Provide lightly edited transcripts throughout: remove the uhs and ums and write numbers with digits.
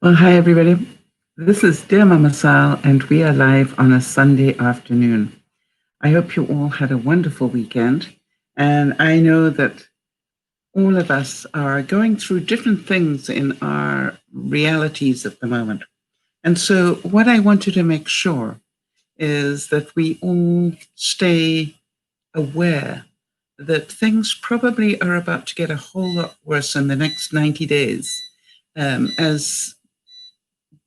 Well, hi everybody. This is Dear Mama Sal, and we are live on a Sunday afternoon. I hope you all had a wonderful weekend, and I know that all of us are going through different things in our realities at the moment. And so, what I wanted to make sure is that we all stay aware that things probably are about to get a whole lot worse in the next 90 days, as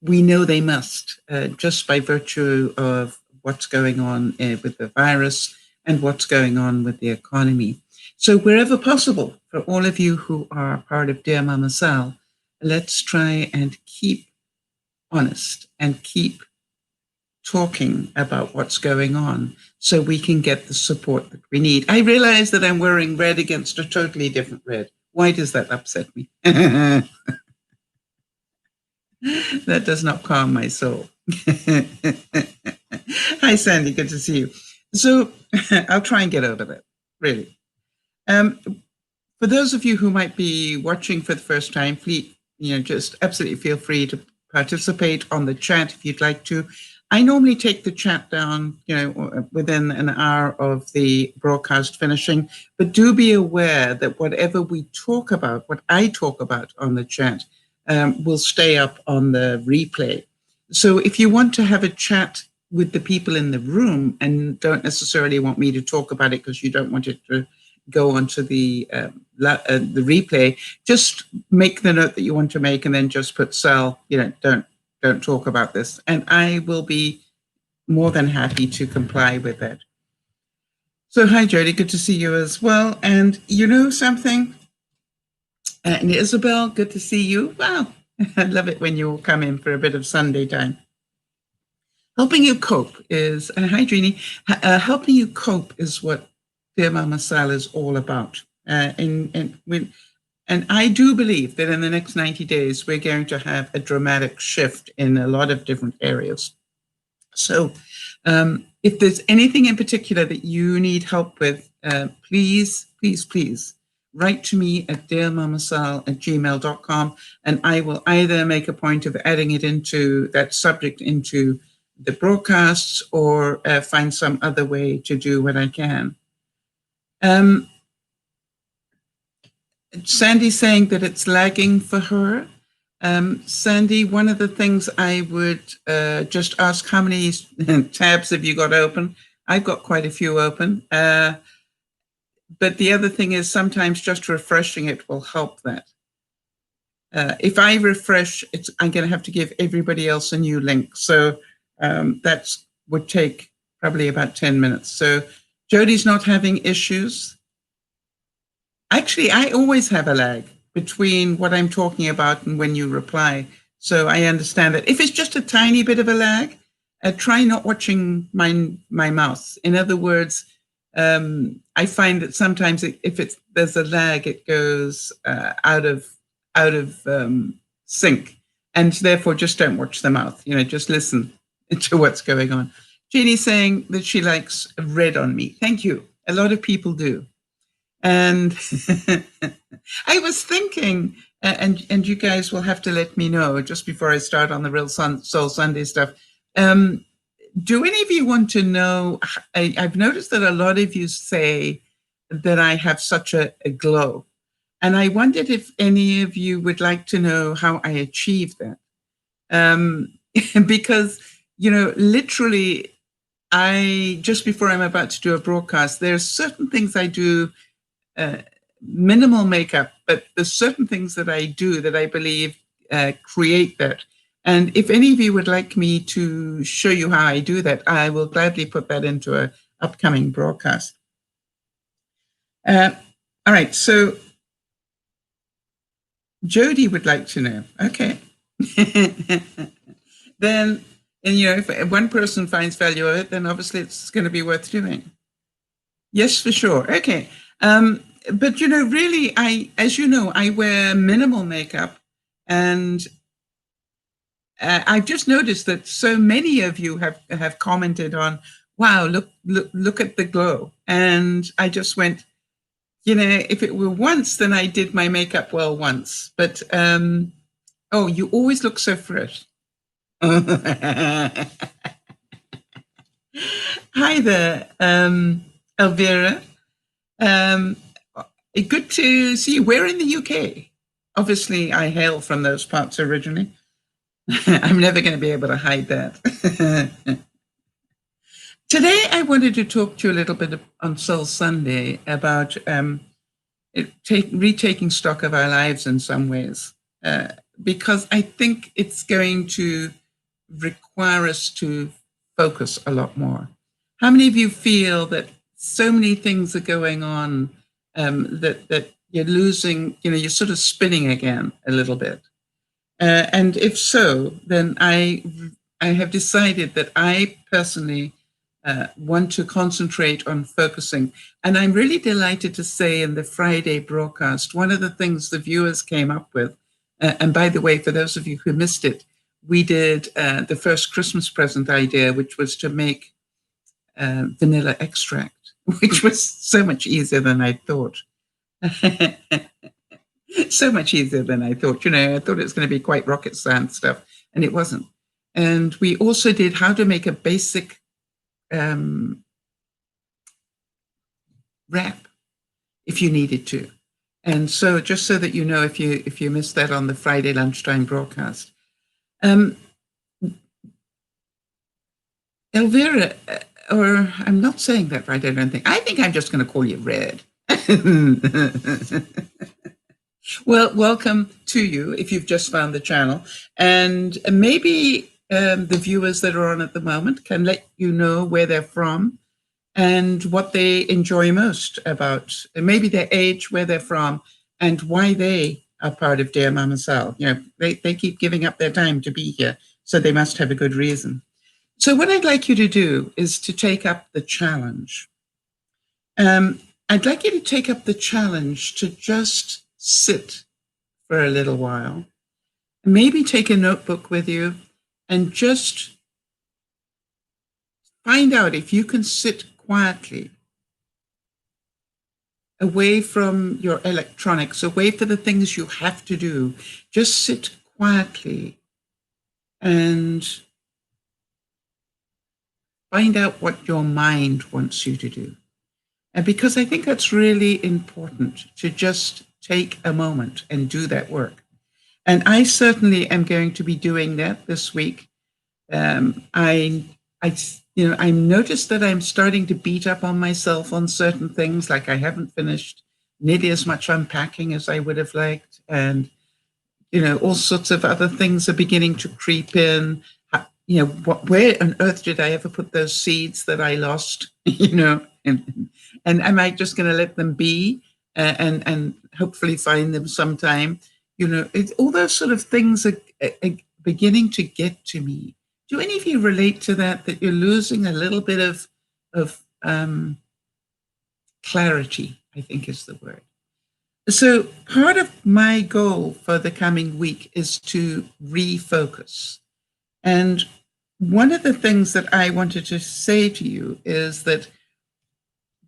we know they must, just by virtue of what's going on with the virus and what's going on with the economy. So wherever possible, for all of you who are part of Dear Mama Sal, let's try and keep honest and keep talking about what's going on so we can get the support that we need. I realize that I'm wearing red against a totally different red. Why does that upset me? That does not calm my soul. Hi, Sandy. Good to see you. So I'll try and get over that, really. For those of you who might be watching for the first time, please, just absolutely feel free to participate on the chat if you'd like to. I normally take the chat down, within an hour of the broadcast finishing, but do be aware that whatever we talk about, what I talk about on the chat, will stay up on the replay. So if you want to have a chat with the people in the room and don't necessarily want me to talk about it because you don't want it to go onto the replay, just make the note that you want to make and then just put Sal, don't talk about this. And I will be more than happy to comply with that. So hi, Jody, good to see you as well. And you know something? And Isabel, good to see you. Wow, I love it when you all come in for a bit of Sunday time. Helping you cope is, hi, Jeannie, helping you cope is what Dear Mama Sal is all about. And I do believe that in the next 90 days, we're going to have a dramatic shift in a lot of different areas. So if there's anything in particular that you need help with, please, please, please, write to me at dearmamasal@gmail.com, and I will either make a point of adding it into that subject into the broadcasts or find some other way to do what I can. Sandy's saying that it's lagging for her. Sandy, one of the things I would just ask, how many tabs have you got open? I've got quite a few open. But the other thing is sometimes just refreshing it will help that. If I refresh, I'm going to have to give everybody else a new link. So that would take probably about 10 minutes. So Jody's not having issues. Actually, I always have a lag between what I'm talking about and when you reply. So I understand that. If it's just a tiny bit of a lag, try not watching my mouth. In other words, I find that sometimes if there's a lag, it goes out of sync, and therefore just don't watch the mouth. Just listen to what's going on. Jeannie's saying that she likes red on me. Thank you. A lot of people do. And I was thinking, and you guys will have to let me know just before I start on the Real Soul Sunday stuff. Do any of you want to know? I've noticed that a lot of you say that I have such a glow. And I wondered if any of you would like to know how I achieve that. Because, literally, just before I'm about to do a broadcast, there are certain things I do, minimal makeup, but there's certain things that I do that I believe create that. And if any of you would like me to show you how I do that, I will gladly put that into an upcoming broadcast. All right, so Jody would like to know. Okay. Then, if one person finds value of it, then obviously it's going to be worth doing. Yes, for sure. Okay. But, really, as you know, I wear minimal makeup, and I've just noticed that so many of you have commented on, wow, look at the glow. And I just went, if it were once, then I did my makeup well once. But Oh, you always look so fresh. Hi there, Elvira. Um, Good to see you. We're in the UK. Obviously, I hail from those parts originally. I'm never going to be able to hide that. Today, I wanted to talk to you a little bit on Soul Sunday about retaking stock of our lives in some ways, because I think it's going to require us to focus a lot more. How many of you feel that so many things are going on that you're losing, you're sort of spinning again a little bit? And if so, then I have decided that I personally want to concentrate on focusing. And I'm really delighted to say in the Friday broadcast, one of the things the viewers came up with, and by the way, for those of you who missed it, we did the first Christmas present idea, which was to make vanilla extract, which was so much easier than I thought. So much easier than I thought. I thought it was going to be quite rocket science stuff, and it wasn't. And we also did how to make a basic wrap if you needed to. And so just so that you know, if you missed that on the Friday lunchtime broadcast. Elvira, or I'm not saying that right, I don't think. I think I'm just going to call you Red. Well, welcome to you if you've just found the channel. And maybe the viewers that are on at the moment can let you know where they're from and what they enjoy most about maybe their age, where they're from, and why they are part of DearMamaSal. They keep giving up their time to be here, so they must have a good reason. So what I'd like you to do is to take up the challenge. I'd like you to take up the challenge to just sit for a little while, maybe take a notebook with you and just find out if you can sit quietly away from your electronics, away from the things you have to do. Just sit quietly and find out what your mind wants you to do. And because I think that's really important to just take a moment and do that work. And I certainly am going to be doing that this week. I noticed that I'm starting to beat up on myself on certain things, like I haven't finished nearly as much unpacking as I would have liked. And, all sorts of other things are beginning to creep in. Where on earth did I ever put those seeds that I lost, and am I just going to let them be and hopefully find them sometime? All those sort of things are beginning to get to me. Do any of you relate to that you're losing a little bit of clarity, I think is the word. So part of my goal for the coming week is to refocus. And one of the things that I wanted to say to you is that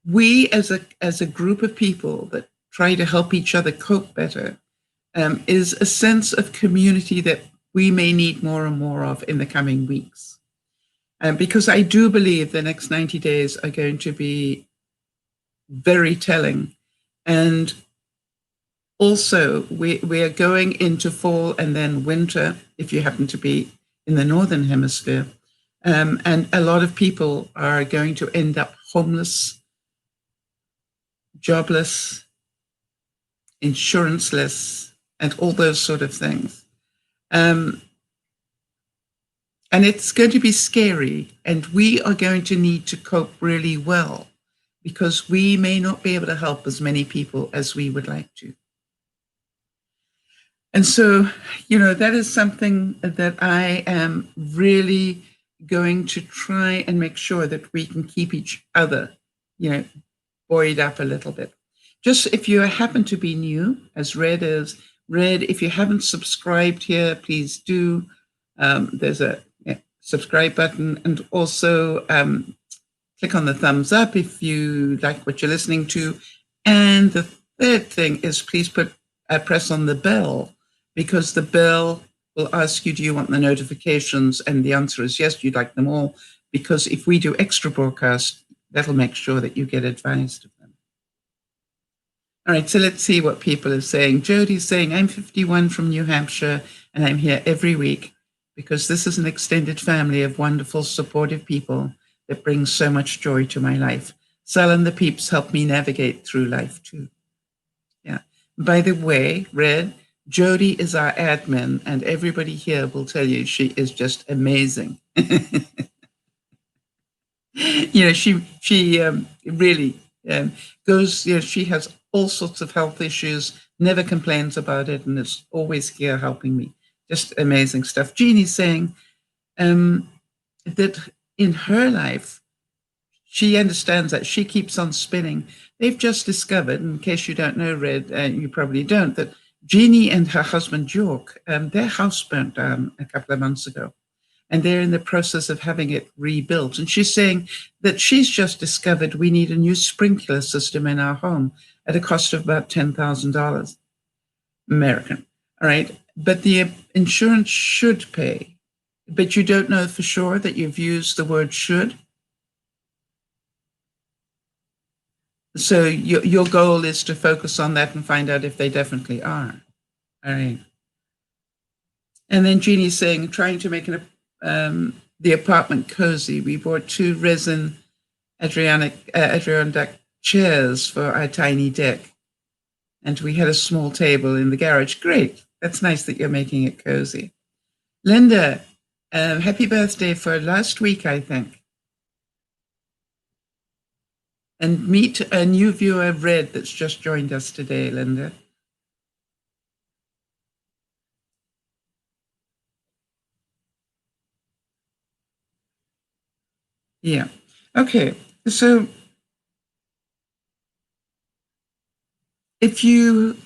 we as a group of people that try to help each other cope better is a sense of community that we may need more and more of in the coming weeks. Because I do believe the next 90 days are going to be very telling. And also, we are going into fall and then winter, if you happen to be in the Northern Hemisphere. And a lot of people are going to end up homeless, jobless, insuranceless, and all those sort of things. And it's going to be scary, and we are going to need to cope really well because we may not be able to help as many people as we would like to. And so, that is something that I am really going to try and make sure that we can keep each other, buoyed up a little bit. Just if you happen to be new, as Red is, if you haven't subscribed here, please do. There's a subscribe button, and also click on the thumbs up if you like what you're listening to. And the third thing is please press on the bell, because the bell will ask you, do you want the notifications? And the answer is yes, you'd like them all, because if we do extra broadcasts, that'll make sure that you get advised of them. All right, so let's see what people are saying. Jody's saying, I'm 51 from New Hampshire, and I'm here every week because this is an extended family of wonderful, supportive people that brings so much joy to my life. Sal and the peeps help me navigate through life too. Yeah. By the way, Red, Jody is our admin, and everybody here will tell you she is just amazing. She really goes, she has all sorts of health issues, never complains about it, and is always here helping me. Just amazing stuff. Jeannie's saying that in her life, she understands that she keeps on spinning. They've just discovered, in case you don't know, Red, you probably don't, that Jeannie and her husband, York, their house burnt down a couple of months ago. And they're in the process of having it rebuilt. And she's saying that she's just discovered we need a new sprinkler system in our home at a cost of about $10,000 American. All right. But the insurance should pay. But you don't know for sure that you've used the word should. So your goal is to focus on that and find out if they definitely are. All right. And then Jeannie's saying, trying to make the apartment cozy. We bought 2 resin Adirondack chairs for our tiny deck. And we had a small table in the garage. Great. That's nice that you're making it cozy. Linda, happy birthday for last week, I think. And meet a new viewer, Red, that's just joined us today, Linda. Yeah. Okay. So if you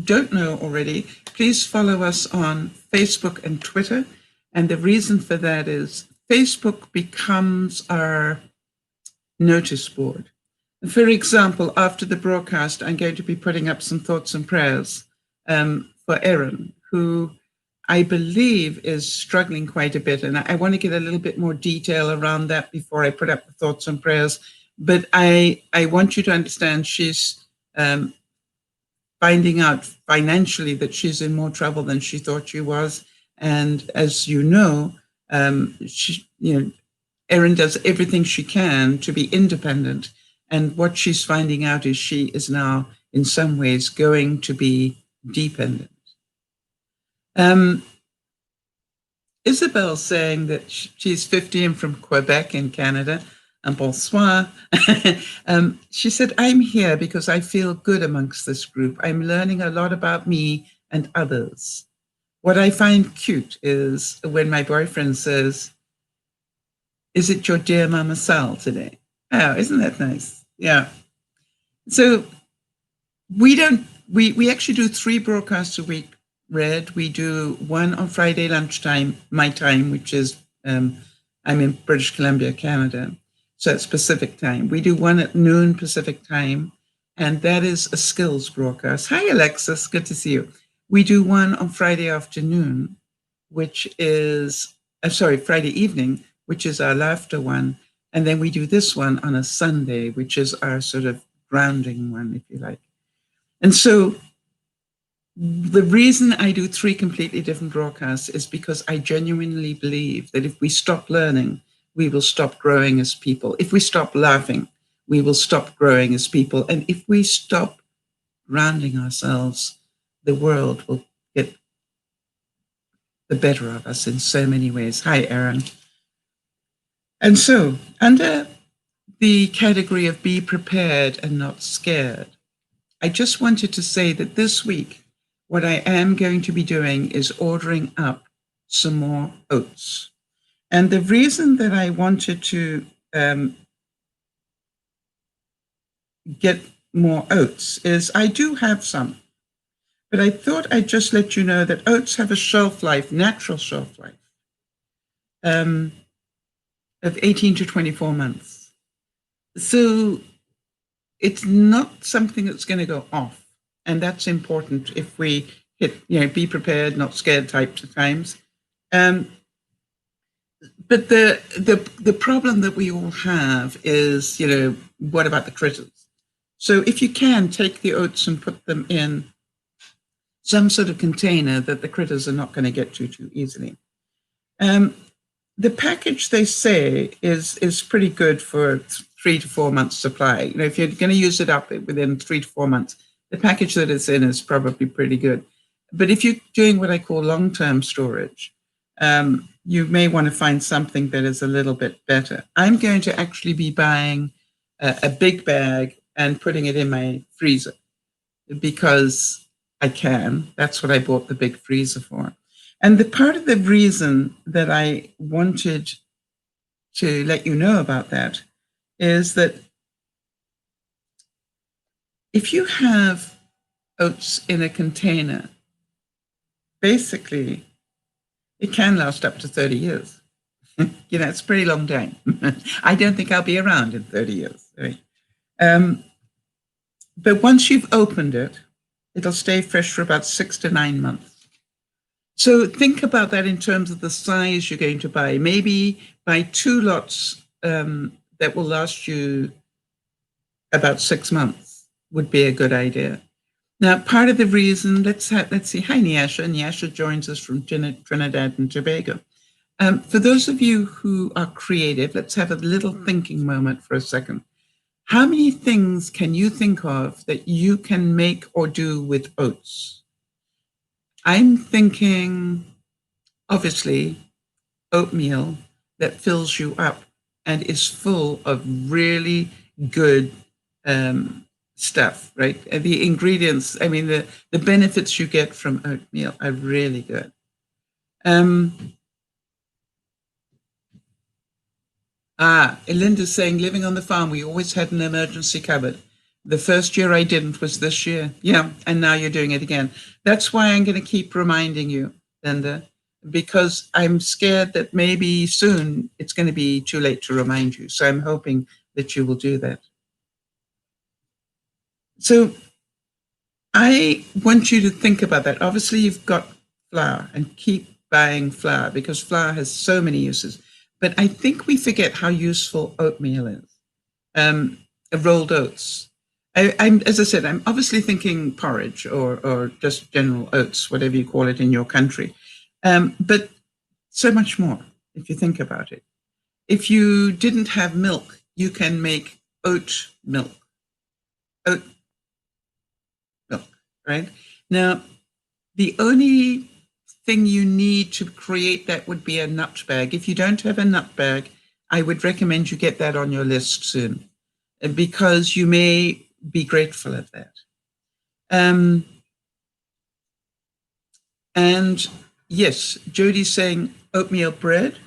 don't know already, please follow us on Facebook and Twitter. And the reason for that is Facebook becomes our notice board. For example, after the broadcast, I'm going to be putting up some thoughts and prayers for Erin, who I believe is struggling quite a bit. And I want to get a little bit more detail around that before I put up the thoughts and prayers. But I want you to understand she's finding out financially that she's in more trouble than she thought she was. And as you know, Erin does everything she can to be independent. And what she's finding out is she is now, in some ways, going to be dependent. Isabel saying that she's 15 from Quebec in Canada, and bonsoir. She said, I'm here because I feel good amongst this group. I'm learning a lot about me and others. What I find cute is when my boyfriend says, is it your dear Mama Sal today? Oh, isn't that nice? Yeah. So we actually do 3 broadcasts a week, Red. We do one on Friday lunchtime, my time, which is, I'm in British Columbia, Canada. So it's Pacific time. We do one at noon Pacific time, and that is a skills broadcast. Hi, Alexis. Good to see you. We do one on Friday afternoon, which is, Friday evening, which is our laughter one. And then we do this one on a Sunday, which is our sort of grounding one, if you like. And so the reason I do 3 completely different broadcasts is because I genuinely believe that if we stop learning, we will stop growing as people. If we stop laughing, we will stop growing as people. And if we stop grounding ourselves, the world will get the better of us in so many ways. Hi, Erin. And so, under the category of be prepared and not scared, I just wanted to say that this week, what I am going to be doing is ordering up some more oats. And the reason that I wanted to get more oats is I do have some, but I thought I'd just let you know that oats have a shelf life, natural shelf life, of 18 to 24 months. So it's not something that's going to go off. And that's important if we be prepared, not scared types of times. But the problem that we all have is, what about the critters? So if you can, take the oats and put them in some sort of container that the critters are not going to get to too easily. The package, they say, is pretty good for 3 to 4 months supply. If you're going to use it up within 3 to 4 months, the package that it's in is probably pretty good. But if you're doing what I call long-term storage, you may want to find something that is a little bit better. I'm going to actually be buying a big bag and putting it in my freezer because I can. That's what I bought the big freezer for. And the part of the reason that I wanted to let you know about that is that if you have oats in a container, basically, it can last up to 30 years. It's a pretty long time. I don't think I'll be around in 30 years. Right? But once you've opened it, it'll stay fresh for about 6 to 9 months. So think about that in terms of the size you're going to buy. Maybe buy 2 lots that will last you about 6 months would be a good idea. Now, part of the reason, let's see. Hi, Nyasha. Nyasha joins us from Trinidad and Tobago. For those of you who are creative, let's have a little thinking moment for a second. How many things can you think of that you can make or do with oats? I'm thinking, obviously, oatmeal that fills you up and is full of really good stuff, right? The ingredients, the benefits you get from oatmeal are really good. Elinda's saying, living on the farm, we always had an emergency cupboard. The first year I didn't was this year. Yeah, and now you're doing it again. That's why I'm going to keep reminding you, Linda, because I'm scared that maybe soon it's going to be too late to remind you. So I'm hoping that you will do that. So I want you to think about that. Obviously, you've got flour, and keep buying flour because flour has so many uses. But I think we forget how useful oatmeal is. Rolled oats. As I said, I'm obviously thinking porridge or just general oats, whatever you call it in your country. But so much more if you think about it. If you didn't have milk, you can make oat milk. Oat milk, right? Now, the only thing you need to create that would be a nut bag. If you don't have a nut bag, I would recommend you get that on your list soon because you may be grateful of that. And yes, Jody's saying oatmeal bread,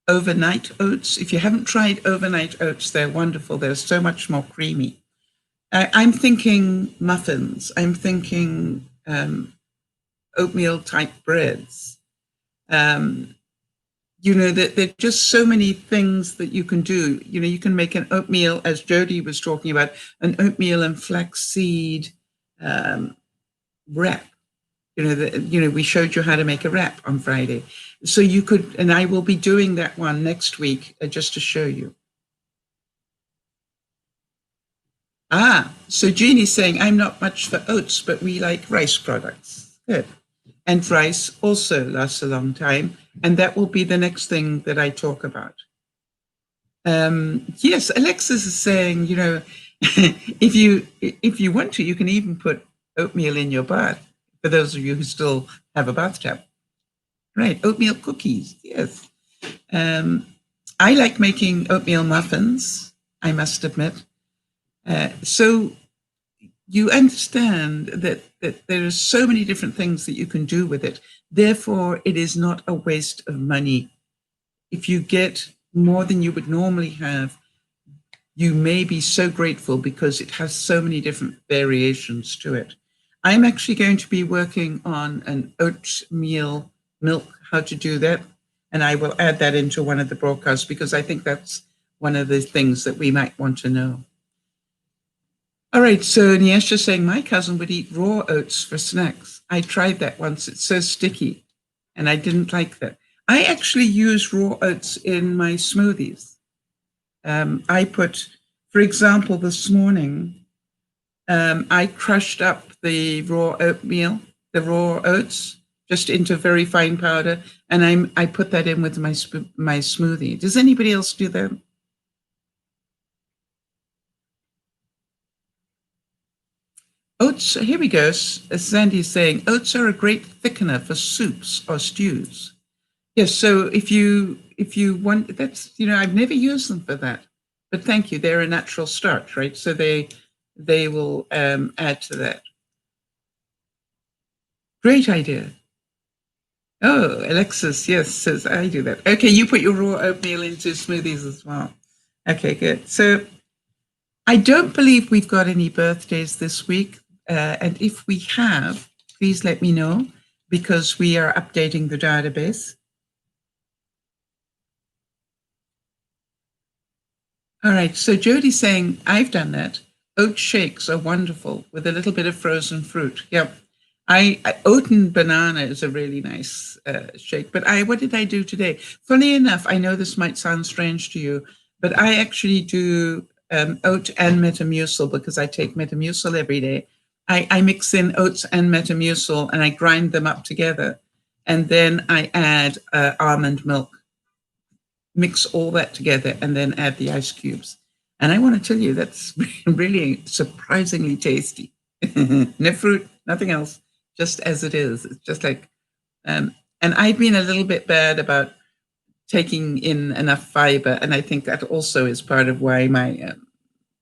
overnight oats. If you haven't tried overnight oats, they're wonderful. They're so much more creamy. I'm thinking muffins. I'm thinking oatmeal type breads. There are just so many things that you can do. You can make an oatmeal, as Jody was talking about, an oatmeal and flaxseed wrap. We showed you how to make a wrap on Friday. So you could, and I will be doing that one next week just to show you. So Jeannie's saying, I'm not much for oats, but we like rice products. Good. And rice also lasts a long time. And that will be the next thing that I talk about. Yes, Alexis is saying, if you want to, you can even put oatmeal in your bath, for those of you who still have a bathtub. Right, oatmeal cookies, yes. I like making oatmeal muffins, I must admit. So you understand that there are so many different things that you can do with it. Therefore, it is not a waste of money. If you get more than you would normally have, you may be so grateful because it has so many different variations to it. I'm actually going to be working on an oatmeal milk, how to do that. And I will add that into one of the broadcasts because I think that's one of the things that we might want to know. All right, so Nyesha's saying my cousin would eat raw oats for snacks. I tried that once. It's so sticky, and I didn't like that. I actually use raw oats in my smoothies. I put, for example, this morning, I crushed up the raw oatmeal, the raw oats, just into very fine powder, and I put that in with my smoothie. Does anybody else do that? Oats, here we go. As Sandy's saying, oats are a great thickener for soups or stews. Yes, so if you want, that's, I've never used them for that, but thank you. They're a natural starch, right? So they will add to that. Great idea. Oh, Alexis, yes, says I do that. Okay, you put your raw oatmeal into smoothies as well. Okay, good. So I don't believe we've got any birthdays this week. And if we have, please let me know, because we are updating the database. All right, so Jody's saying, I've done that. Oat shakes are wonderful with a little bit of frozen fruit. Yep. Oat and banana is a really nice shake. But what did I do today? Funny enough, I know this might sound strange to you, but I actually do oat and Metamucil because I take Metamucil every day. I mix in oats and Metamucil and I grind them up together. And then I add almond milk, mix all that together, and then add the ice cubes. And I want to tell you, that's really surprisingly tasty. No fruit, nothing else, just as it is. It's just like, and I've been a little bit bad about taking in enough fiber. And I think that also is part of why my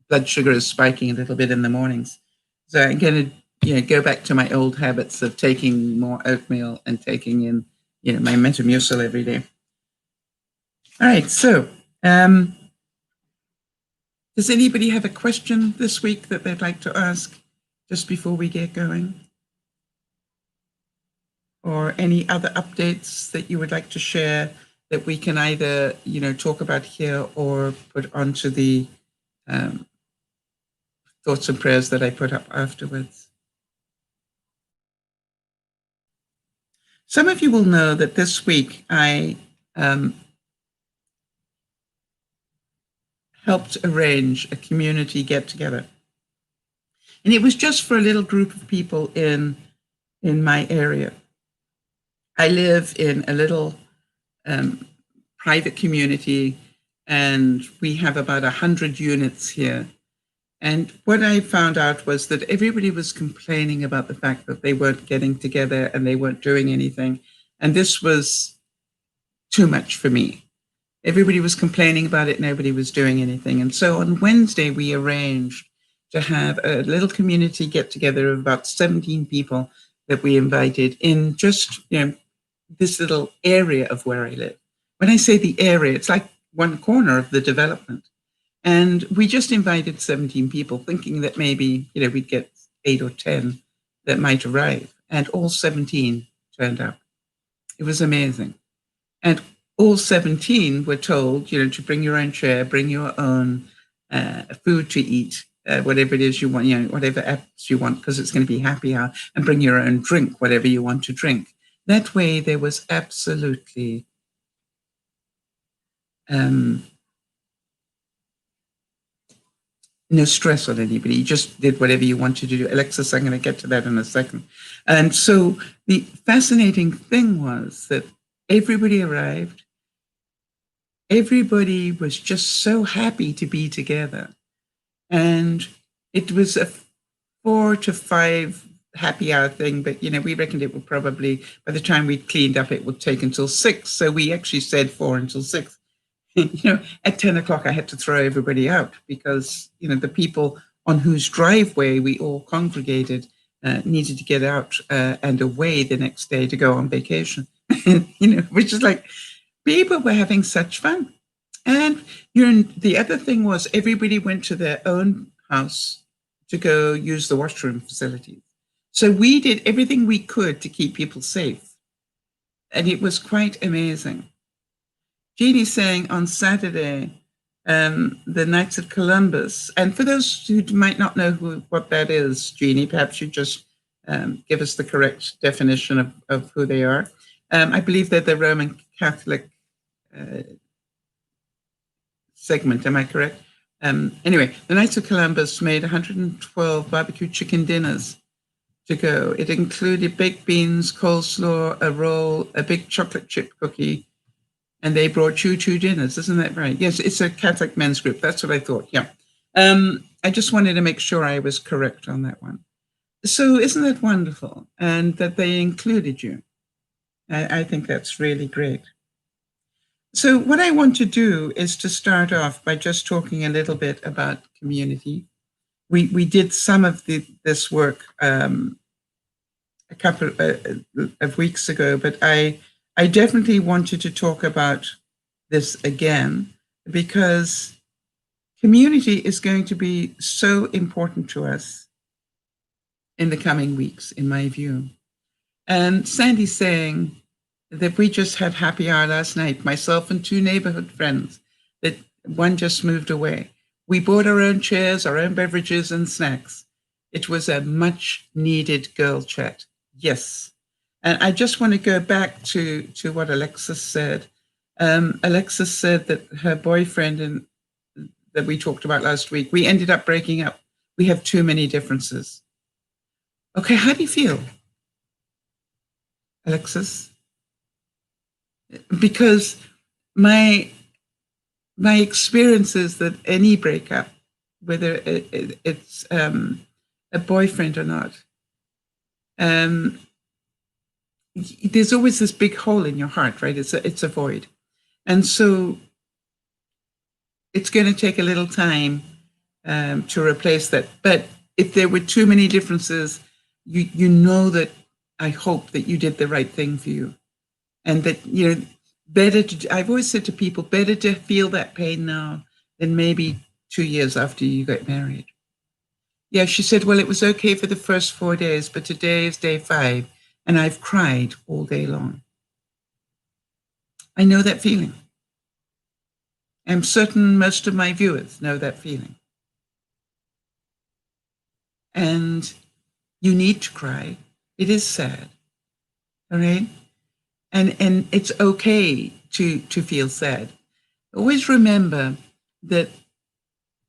blood sugar is spiking a little bit in the mornings. So I'm going to go back to my old habits of taking more oatmeal and taking in my Metamucil every day. All right, so does anybody have a question this week that they'd like to ask just before we get going? Or any other updates that you would like to share that we can either talk about here or put onto the thoughts and prayers that I put up afterwards? Some of you will know that this week I helped arrange a community get-together. And it was just for a little group of people in my area. I live in a little private community, and we have about 100 units here. And what I found out was that everybody was complaining about the fact that they weren't getting together and they weren't doing anything. And this was too much for me. Everybody was complaining about it. Nobody was doing anything. And so on Wednesday, we arranged to have a little community get together of about 17 people that we invited in just, this little area of where I live. When I say the area, it's like one corner of the development. And we just invited 17 people thinking that maybe, we'd get 8 or 10 that might arrive. And all 17 turned up. It was amazing. And all 17 were told, to bring your own chair, bring your own food to eat, whatever it is you want, whatever apps you want, because it's going to be happy hour, and bring your own drink, whatever you want to drink. That way there was absolutely no stress on anybody. You just did whatever you wanted to do. Alexis, I'm going to get to that in a second. And so the fascinating thing was that everybody arrived. Everybody was just so happy to be together. And it was a 4 to 5 happy hour thing, but we reckoned it would probably, by the time we cleaned up, it would take until 6. So we actually said 4 until 6. At 10 o'clock, I had to throw everybody out because, the people on whose driveway we all congregated needed to get out and away the next day to go on vacation, which is like, people were having such fun. And the other thing was everybody went to their own house to go use the washroom facilities. So we did everything we could to keep people safe. And it was quite amazing. Jeannie's saying on Saturday, the Knights of Columbus. And for those who might not know what that is, Jeannie, perhaps you just give us the correct definition of who they are. I believe they're the Roman Catholic segment. Am I correct? Anyway, the Knights of Columbus made 112 barbecue chicken dinners to go. It included baked beans, coleslaw, a roll, a big chocolate chip cookie, and they brought you 2 dinners. Isn't that right? Yes, it's a Catholic men's group. That's what I thought. Yeah. I just wanted to make sure I was correct on that one. So isn't that wonderful? And that they included you. I think that's really great. So what I want to do is to start off by just talking a little bit about community. We did some of this work a couple of weeks ago, but I definitely wanted to talk about this again because community is going to be so important to us in the coming weeks, in my view. And Sandy's saying that we just had happy hour last night, myself and 2 neighborhood friends, that one just moved away. We bought our own chairs, our own beverages and snacks. It was a much needed girl chat. Yes. And I just want to go back to what Alexis said. Alexis said that her boyfriend that we talked about last week, we ended up breaking up. We have too many differences. Okay, how do you feel, Alexis? Because my experience is that any breakup, whether it's a boyfriend or not, there's always this big hole in your heart, right? It's a void. And so it's going to take a little time to replace that. But if there were too many differences, you know that I hope that you did the right thing for you. And that, I've always said to people, better to feel that pain now than maybe 2 years after you get married. Yeah, she said, well, it was okay for the first 4 days, but today is day 5, and I've cried all day long. I know that feeling. I'm certain most of my viewers know that feeling. And you need to cry. It is sad, all right? And it's okay to feel sad. Always remember that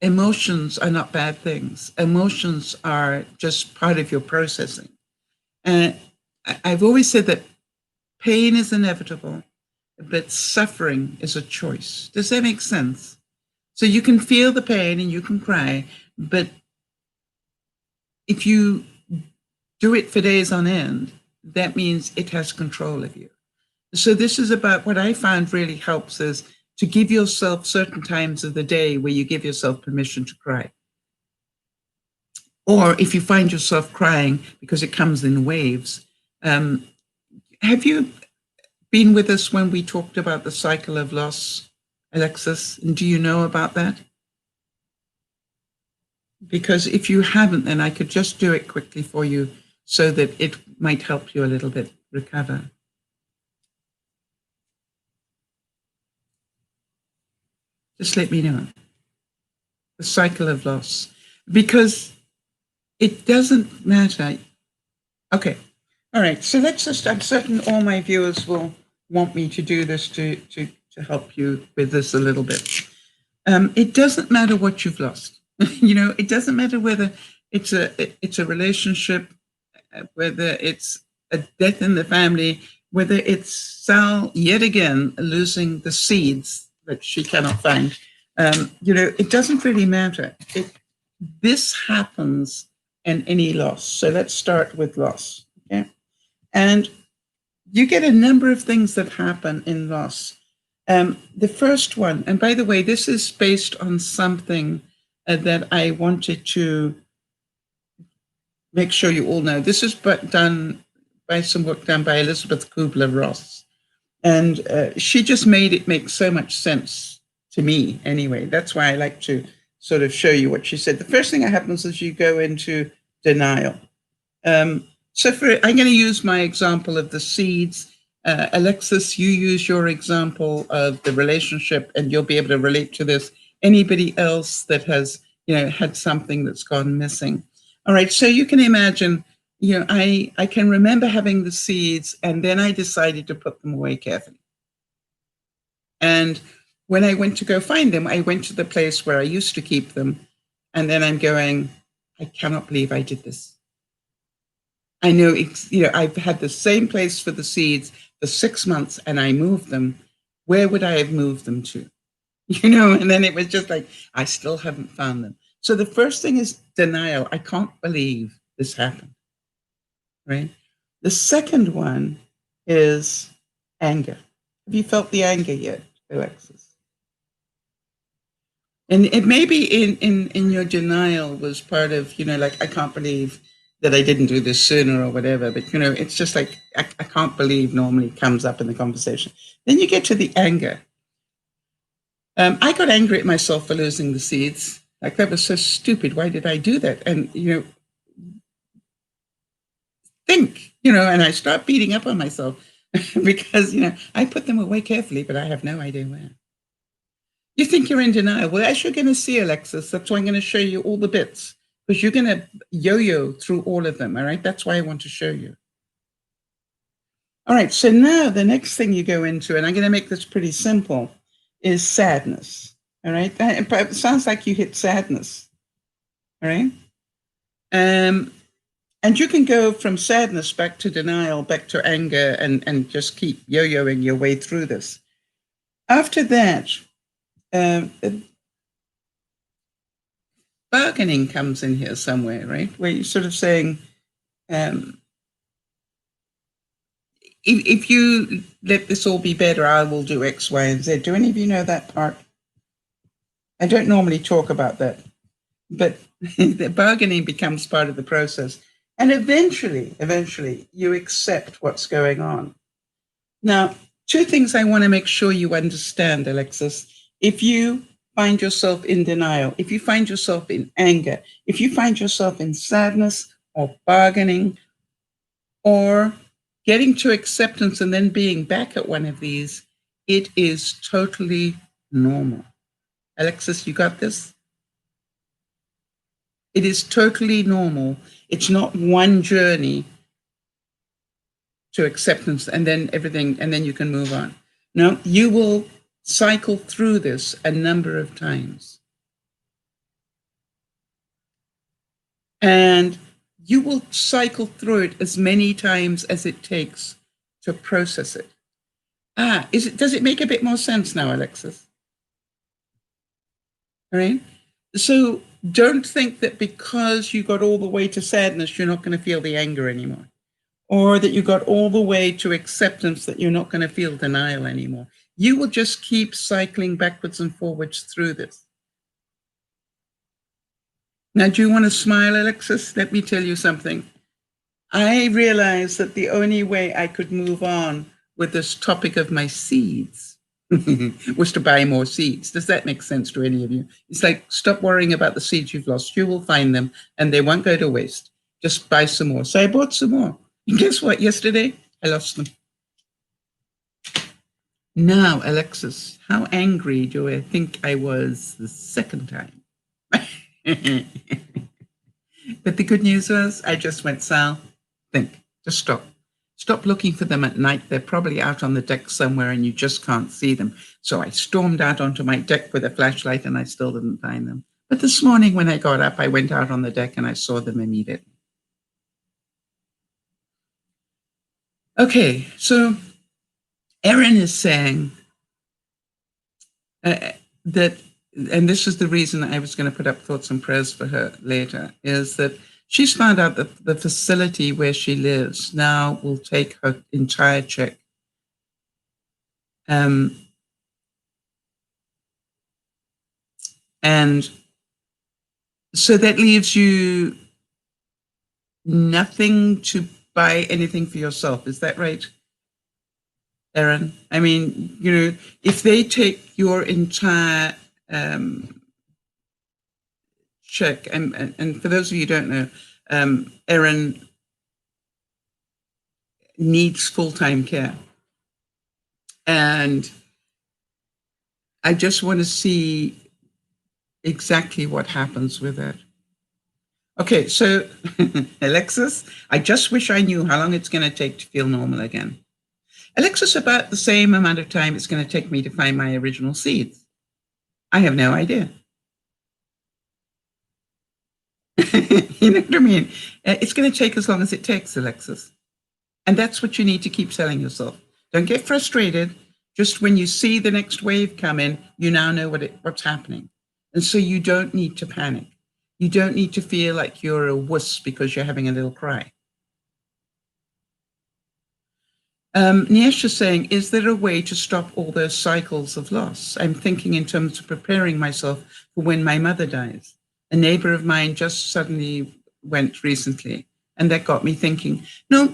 emotions are not bad things. Emotions are just part of your processing. And I've always said that pain is inevitable, but suffering is a choice. Does that make sense? So you can feel the pain and you can cry, but if you do it for days on end, that means it has control of you. So this is about what I found really helps is to give yourself certain times of the day where you give yourself permission to cry. Or if you find yourself crying because it comes in waves, have you been with us when we talked about the cycle of loss, Alexis? And do you know about that? Because if you haven't, then I could just do it quickly for you so that it might help you a little bit recover. Just let me know. The cycle of loss. Because it doesn't matter. Okay. All right. So let's just, I'm certain all my viewers will want me to do this to help you with this a little bit. It doesn't matter what you've lost. It doesn't matter whether it's a relationship, whether it's a death in the family, whether it's Sal yet again losing the seeds that she cannot find. It doesn't really matter. This happens in any loss. So let's start with loss. Okay, and you get a number of things that happen in loss. The first one, and by the way, this is based on something that I wanted to make sure you all know. This is done by some work done by Elizabeth Kubler-Ross. And she just made it make so much sense to me anyway. That's why I like to sort of show you what she said. The first thing that happens is you go into denial. I'm going to use my example of the seeds. Alexis, you use your example of the relationship and you'll be able to relate to this. Anybody else that has, had something that's gone missing. All right, so you can imagine I can remember having the seeds, and then I decided to put them away carefully. And when I went to go find them, I went to the place where I used to keep them. And then I'm going, I cannot believe I did this. I know, I've had the same place for the seeds for 6 months and I moved them. Where would I have moved them to? And then it was just like, I still haven't found them. So the first thing is denial. I can't believe this happened, right? The second one is anger. Have you felt the anger yet, Alexis? And it may be in your denial was part of, like, I can't believe that I didn't do this sooner or whatever. But, it's just like, I can't believe normally comes up in the conversation. Then you get to the anger. I got angry at myself for losing the seeds. Like, that was so stupid. Why did I do that? And, and I start beating up on myself because, I put them away carefully, but I have no idea where. You think you're in denial. Well, as you're going to see, Alexis, that's why I'm going to show you all the bits, because you're going to yo-yo through all of them, all right? That's why I want to show you. All right, so now the next thing you go into, and I'm going to make this pretty simple, is sadness, all right? It sounds like you hit sadness, all right? And you can go from sadness back to denial, back to anger, and just keep yo-yoing your way through this. After that, bargaining comes in here somewhere, right? Where you're sort of saying, if you let this all be better, I will do X, Y, and Z. Do any of you know that part? I don't normally talk about that, but the bargaining becomes part of the process. And eventually, you accept what's going on. Now, two things I want to make sure you understand, Alexis. If you find yourself in denial, if you find yourself in anger, if you find yourself in sadness or bargaining or getting to acceptance and then being back at one of these, it is totally normal. Alexis, you got this? It is totally normal. It's not one journey to acceptance and then everything, and then you can move on. No, you will cycle through this a number of times. And you will cycle through it as many times as it takes to process it. Does it make a bit more sense now, Alexis? All right. So don't think that because you got all the way to sadness, you're not going to feel the anger anymore. Or that you got all the way to acceptance that you're not going to feel denial anymore. You will just keep cycling backwards and forwards through this. Now, do you want to smile, Alexis? Let me tell you something. I realized that the only way I could move on with this topic of my seeds was to buy more seeds. Does that make sense to any of you? It's like, stop worrying about the seeds you've lost. You will find them and they won't go to waste. Just buy some more. So I bought some more. And guess what? Yesterday, I lost them. Now, Alexis, how angry do I think I was the second time? But the good news was I just went, Sal, think, just stop. Stop looking for them at night. They're probably out on the deck somewhere and you just can't see them. So I stormed out onto my deck with a flashlight and I still didn't find them. But this morning when I got up, I went out on the deck and I saw them immediately. Okay, so Erin is saying that, and this is the reason I was going to put up thoughts and prayers for her later, is that she's found out that the facility where she lives now will take her entire check. And so that leaves you nothing to buy anything for yourself. Is that right, Erin? I mean, if they take your entire check, and for those of you who don't know, Erin needs full-time care. And I just want to see exactly what happens with it. Okay, so Alexis, I just wish I knew how long it's going to take to feel normal again. Alexis, about the same amount of time it's going to take me to find my original seeds. I have no idea. You know what I mean? It's going to take as long as it takes, Alexis. And that's what you need to keep telling yourself. Don't get frustrated. Just when you see the next wave come in, you now know what's happening. And so you don't need to panic. You don't need to feel like you're a wuss because you're having a little cry. Niesh is saying, is there a way to stop all those cycles of loss? I'm thinking in terms of preparing myself for when my mother dies. A neighbor of mine just suddenly went recently, and that got me thinking, no,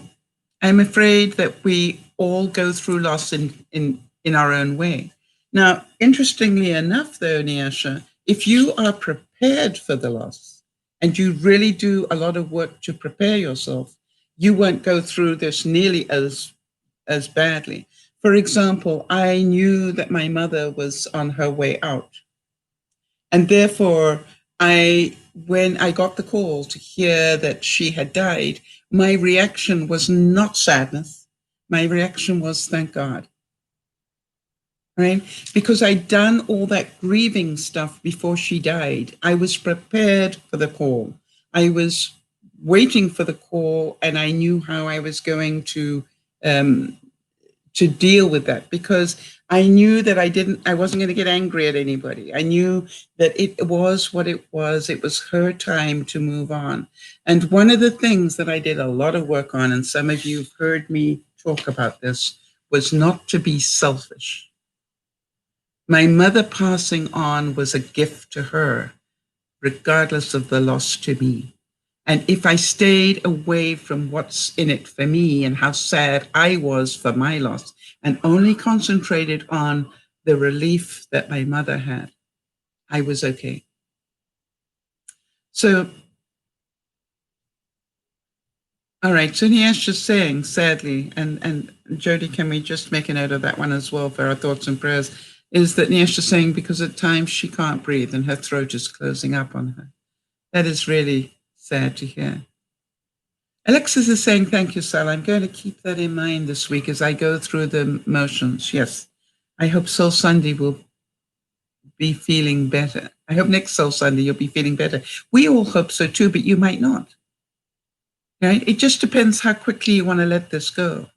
I'm afraid that we all go through loss in our own way. Now, interestingly enough, though, Niasha, if you are prepared for the loss and you really do a lot of work to prepare yourself, you won't go through this nearly as badly. For example, I knew that my mother was on her way out. And therefore, when I got the call to hear that she had died, my reaction was not sadness. My reaction was, thank God. Right? Because I'd done all that grieving stuff before she died. I was prepared for the call. I was waiting for the call, and I knew how I was going to deal with that, because I knew that I wasn't going to get angry at anybody. I knew that it was what it was. It was her time to move on. And one of the things that I did a lot of work on, and some of you have heard me talk about this, was not to be selfish. My mother passing on was a gift to her, regardless of the loss to me. And if I stayed away from what's in it for me and how sad I was for my loss, and only concentrated on the relief that my mother had, I was okay. So, all right, so Nia's just saying, sadly, and Jody, can we just make a note of that one as well for our thoughts and prayers, is that Nia's just saying because at times she can't breathe and her throat is closing up on her. That is really sad to hear. Alexis is saying, thank you, Sal. I'm going to keep that in mind this week as I go through the motions. Yes, I hope Soul Sunday will be feeling better. I hope next Soul Sunday you'll be feeling better. We all hope so too, but you might not. Right? It just depends how quickly you want to let this go.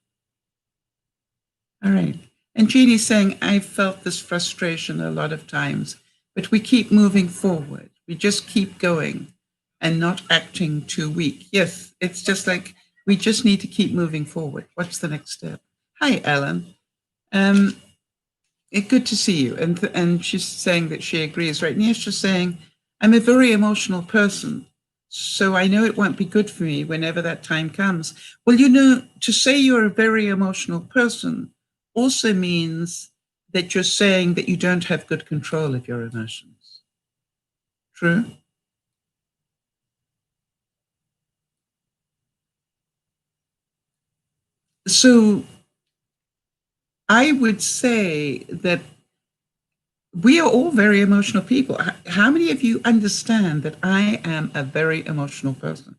All right. And Jeannie's saying, I felt this frustration a lot of times, but we keep moving forward. We just keep going and not acting too weak. Yes, it's just like we just need to keep moving forward. What's the next step? Hi, Ellen. Good to see you. And she's saying that she agrees, right? Nia's just saying, I'm a very emotional person, so I know it won't be good for me whenever that time comes. Well, you know, to say you're a very emotional person also means that you're saying that you don't have good control of your emotions. True? So I would say that we are all very emotional people. How many of you understand that I am a very emotional person?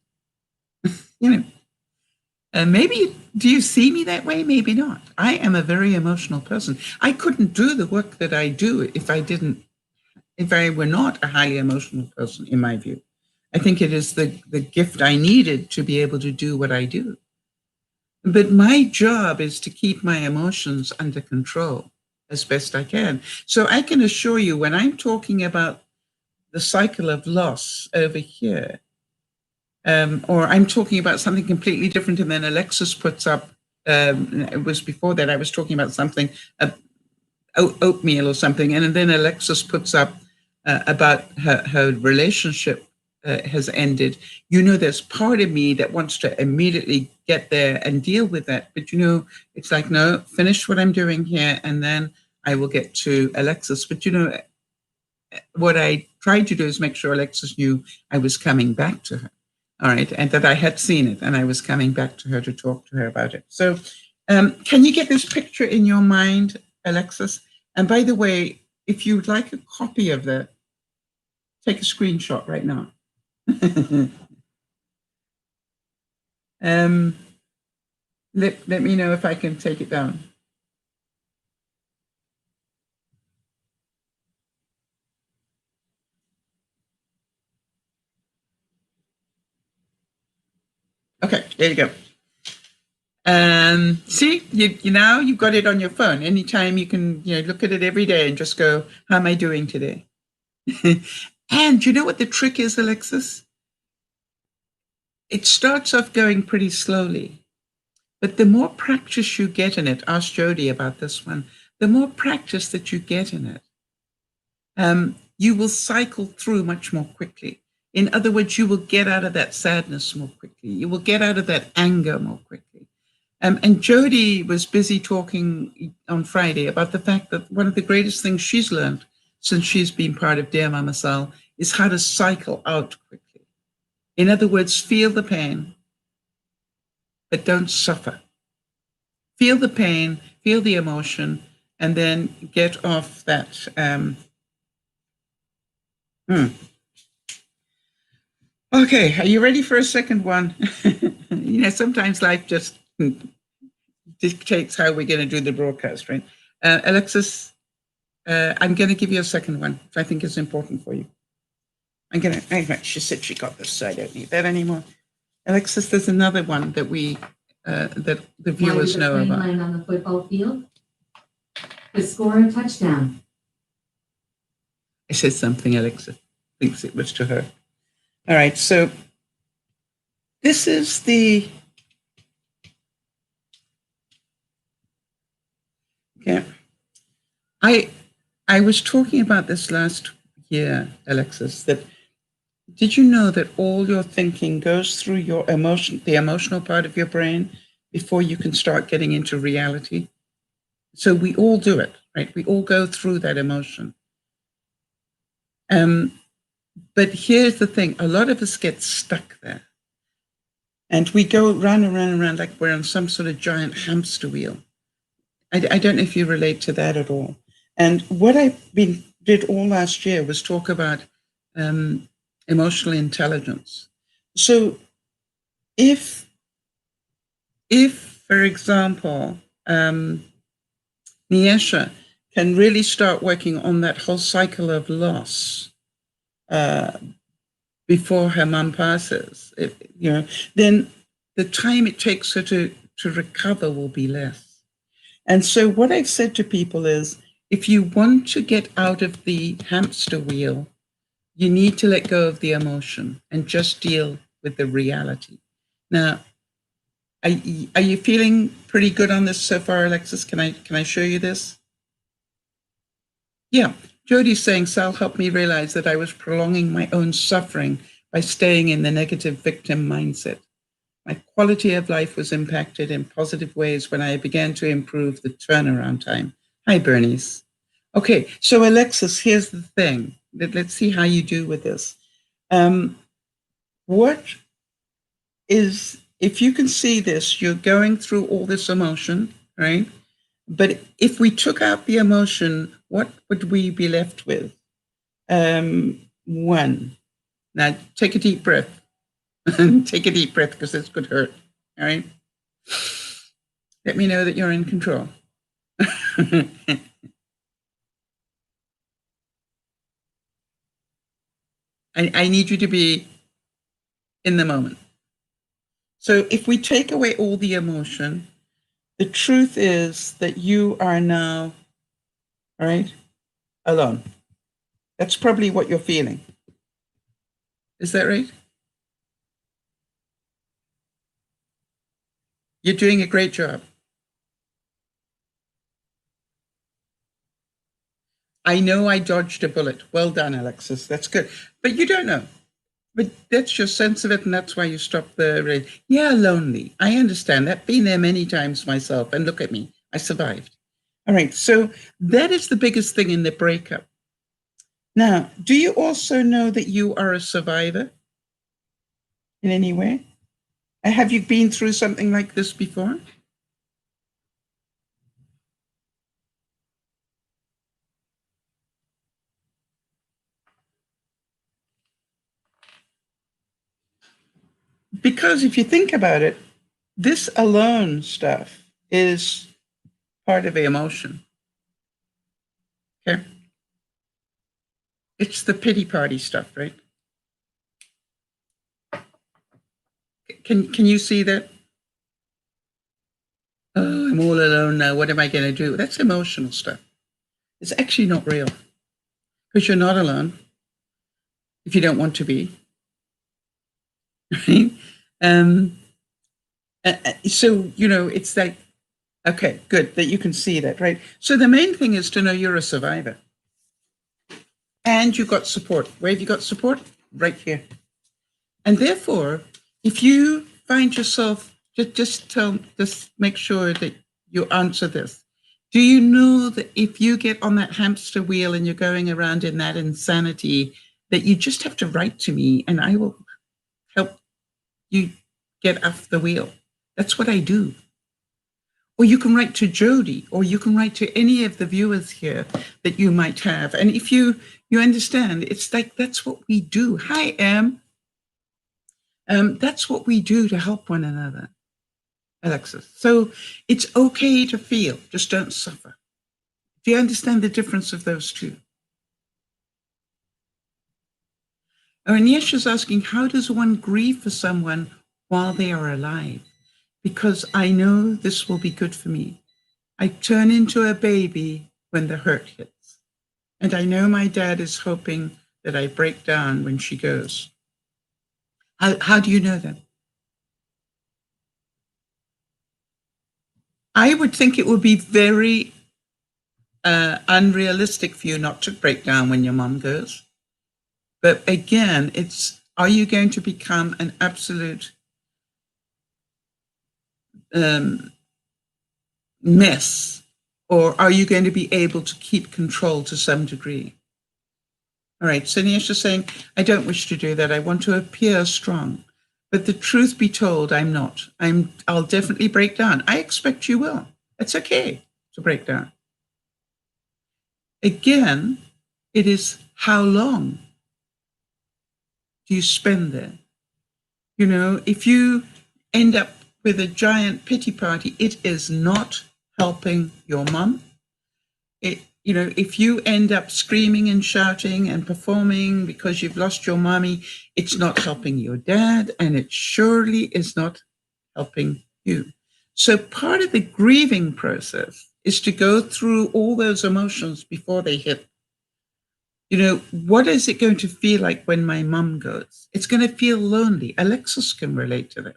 You know, maybe, do you see me that way? Maybe not. I am a very emotional person. I couldn't do the work that I do if I were not a highly emotional person, in my view. I think it is the gift I needed to be able to do what I do. But my job is to keep my emotions under control as best I can. So I can assure you, when I'm talking about the cycle of loss over here, or I'm talking about something completely different, and then Alexis puts up, it was before that I was talking about something, oatmeal or something, and then Alexis puts up about her relationship has ended. You know, there's part of me that wants to immediately get there and deal with that. But, you know, it's like, no, finish what I'm doing here, and then I will get to Alexis. But, you know, what I tried to do is make sure Alexis knew I was coming back to her. All right. And that I had seen it and I was coming back to her to talk to her about it. So can you get this picture in your mind, Alexis? And by the way, if you'd like a copy of that, take a screenshot right now. Let me know if I can take it down. Okay, there you go. See, you now you've got it on your phone. Anytime you can, look at it every day and just go, how am I doing today? And you know what the trick is, Alexis? It starts off going pretty slowly, but the more practice you get in it, ask Jody about this one, the more practice that you get in it, you will cycle through much more quickly. In other words, you will get out of that sadness more quickly. You will get out of that anger more quickly. And Jody was busy talking on Friday about the fact that one of the greatest things she's learned since she's been part of DearMamaSal is how to cycle out quickly. In other words, feel the pain, but don't suffer. Feel the pain, feel the emotion, and then get off that. Okay, are you ready for a second one? Sometimes life just dictates how we're going to do the broadcast, right? Alexis, I'm going to give you a second one, which I think is important for you. She said she got this, so I don't need that anymore. Alexis, there's another one that that the viewers know about. Land on the football field to score a touchdown. I said something, Alexis thinks it was to her. All right, so this is the, I was talking about this last year, Alexis, that did you know that all your thinking goes through your the emotional part of your brain before you can start getting into reality? So we all do it, right? We all go through that emotion. But here's the thing, a lot of us get stuck there. And we go round and round and round like we're on some sort of giant hamster wheel. I don't know if you relate to that at all. And what I did all last year was talk about emotional intelligence. So if for example, Niesha can really start working on that whole cycle of loss before her mom passes, then the time it takes her to recover will be less. And so what I've said to people is, if you want to get out of the hamster wheel, you need to let go of the emotion and just deal with the reality. Now, are you feeling pretty good on this so far, Alexis? Can I show you this? Yeah, Jody's saying, Sal helped me realize that I was prolonging my own suffering by staying in the negative victim mindset. My quality of life was impacted in positive ways when I began to improve the turnaround time. Hi, Bernice. Okay, so Alexis, here's the thing. Let's see how you do with this. What is, if you can see this, you're going through all this emotion, right? But if we took out the emotion, what would we be left with? One. Now, take a deep breath. Take a deep breath because this could hurt. All right. Let me know that you're in control. I need you to be in the moment. So if we take away all the emotion, the truth is that you are now, all right, alone. That's probably what you're feeling. Is that right? You're doing a great job. I know I dodged a bullet. Well done, Alexis. That's good. But you don't know. But that's your sense of it, and that's why you stopped the. Yeah, lonely. I understand that. Been there many times myself, and look at me. I survived. All right. So that is the biggest thing in the breakup. Now, do you also know that you are a survivor in any way? Have you been through something like this before? Because if you think about it, This alone stuff is part of the emotion. Okay. It's the pity party stuff, right? Can you see that? Oh, I'm all alone now. What am I going to do? That's emotional stuff. It's actually not real because you're not alone if you don't want to be. Right? So, it's like, okay, good that you can see that, right? So the main thing is to know you're a survivor and you've got support. Where have you got support? Right here. And therefore, if you find yourself, just make sure that you answer this. Do you know that if you get on that hamster wheel and you're going around in that insanity, that you just have to write to me and I will help you get off the wheel? That's what I do. Or you can write to Jody, or you can write to any of the viewers here that you might have. And if you understand, it's like, that's what we do. Hi, Em. That's what we do to help one another, Alexis. So it's okay to feel, just don't suffer. Do you understand the difference of those two? Oh, and Yesha's asking, how does one grieve for someone while they are alive? Because I know this will be good for me. I turn into a baby when the hurt hits. And I know my dad is hoping that I break down when she goes. How do you know that? I would think it would be very unrealistic for you not to break down when your mom goes. But again, are you going to become an absolute mess, or are you going to be able to keep control to some degree? All right, so Nisha's saying, I don't wish to do that. I want to appear strong. But the truth be told, I'm not. I'll definitely break down. I expect you will. It's okay to break down. Again, it is how long do you spend there? If you end up with a giant pity party, it is not helping your mom. If you end up screaming and shouting and performing because you've lost your mommy, it's not helping your dad, and it surely is not helping you. So part of the grieving process is to go through all those emotions before they hit. What is it going to feel like when my mom goes? It's going to feel lonely. Alexis can relate to that,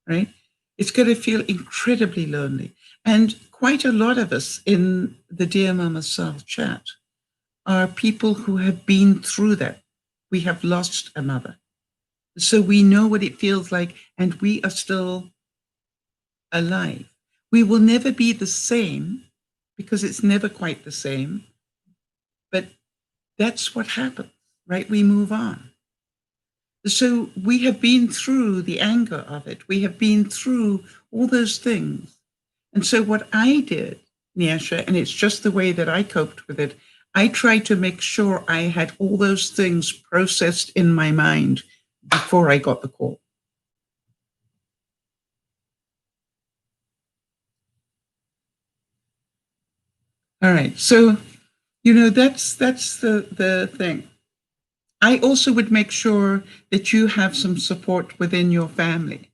right? It's going to feel incredibly lonely. And quite a lot of us in the DearMamaSal chat are people who have been through that. We have lost a mother. So we know what it feels like, and we are still alive. We will never be the same because it's never quite the same, but that's what happens, right? We move on. So we have been through the anger of it. We have been through all those things. And so what I did, Nyasha, and it's just the way that I coped with it, I tried to make sure I had all those things processed in my mind before I got the call. All right. So, that's the thing. I also would make sure that you have some support within your family.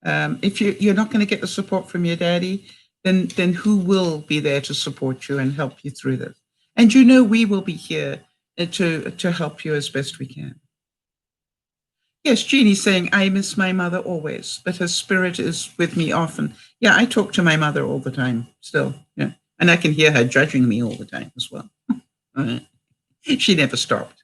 If you're not going to get the support from your daddy, then who will be there to support you and help you through this? And we will be here to help you as best we can. Yes, Jeannie's saying, I miss my mother always, but her spirit is with me often. Yeah, I talk to my mother all the time still. Yeah. And I can hear her judging me all the time as well. She never stopped.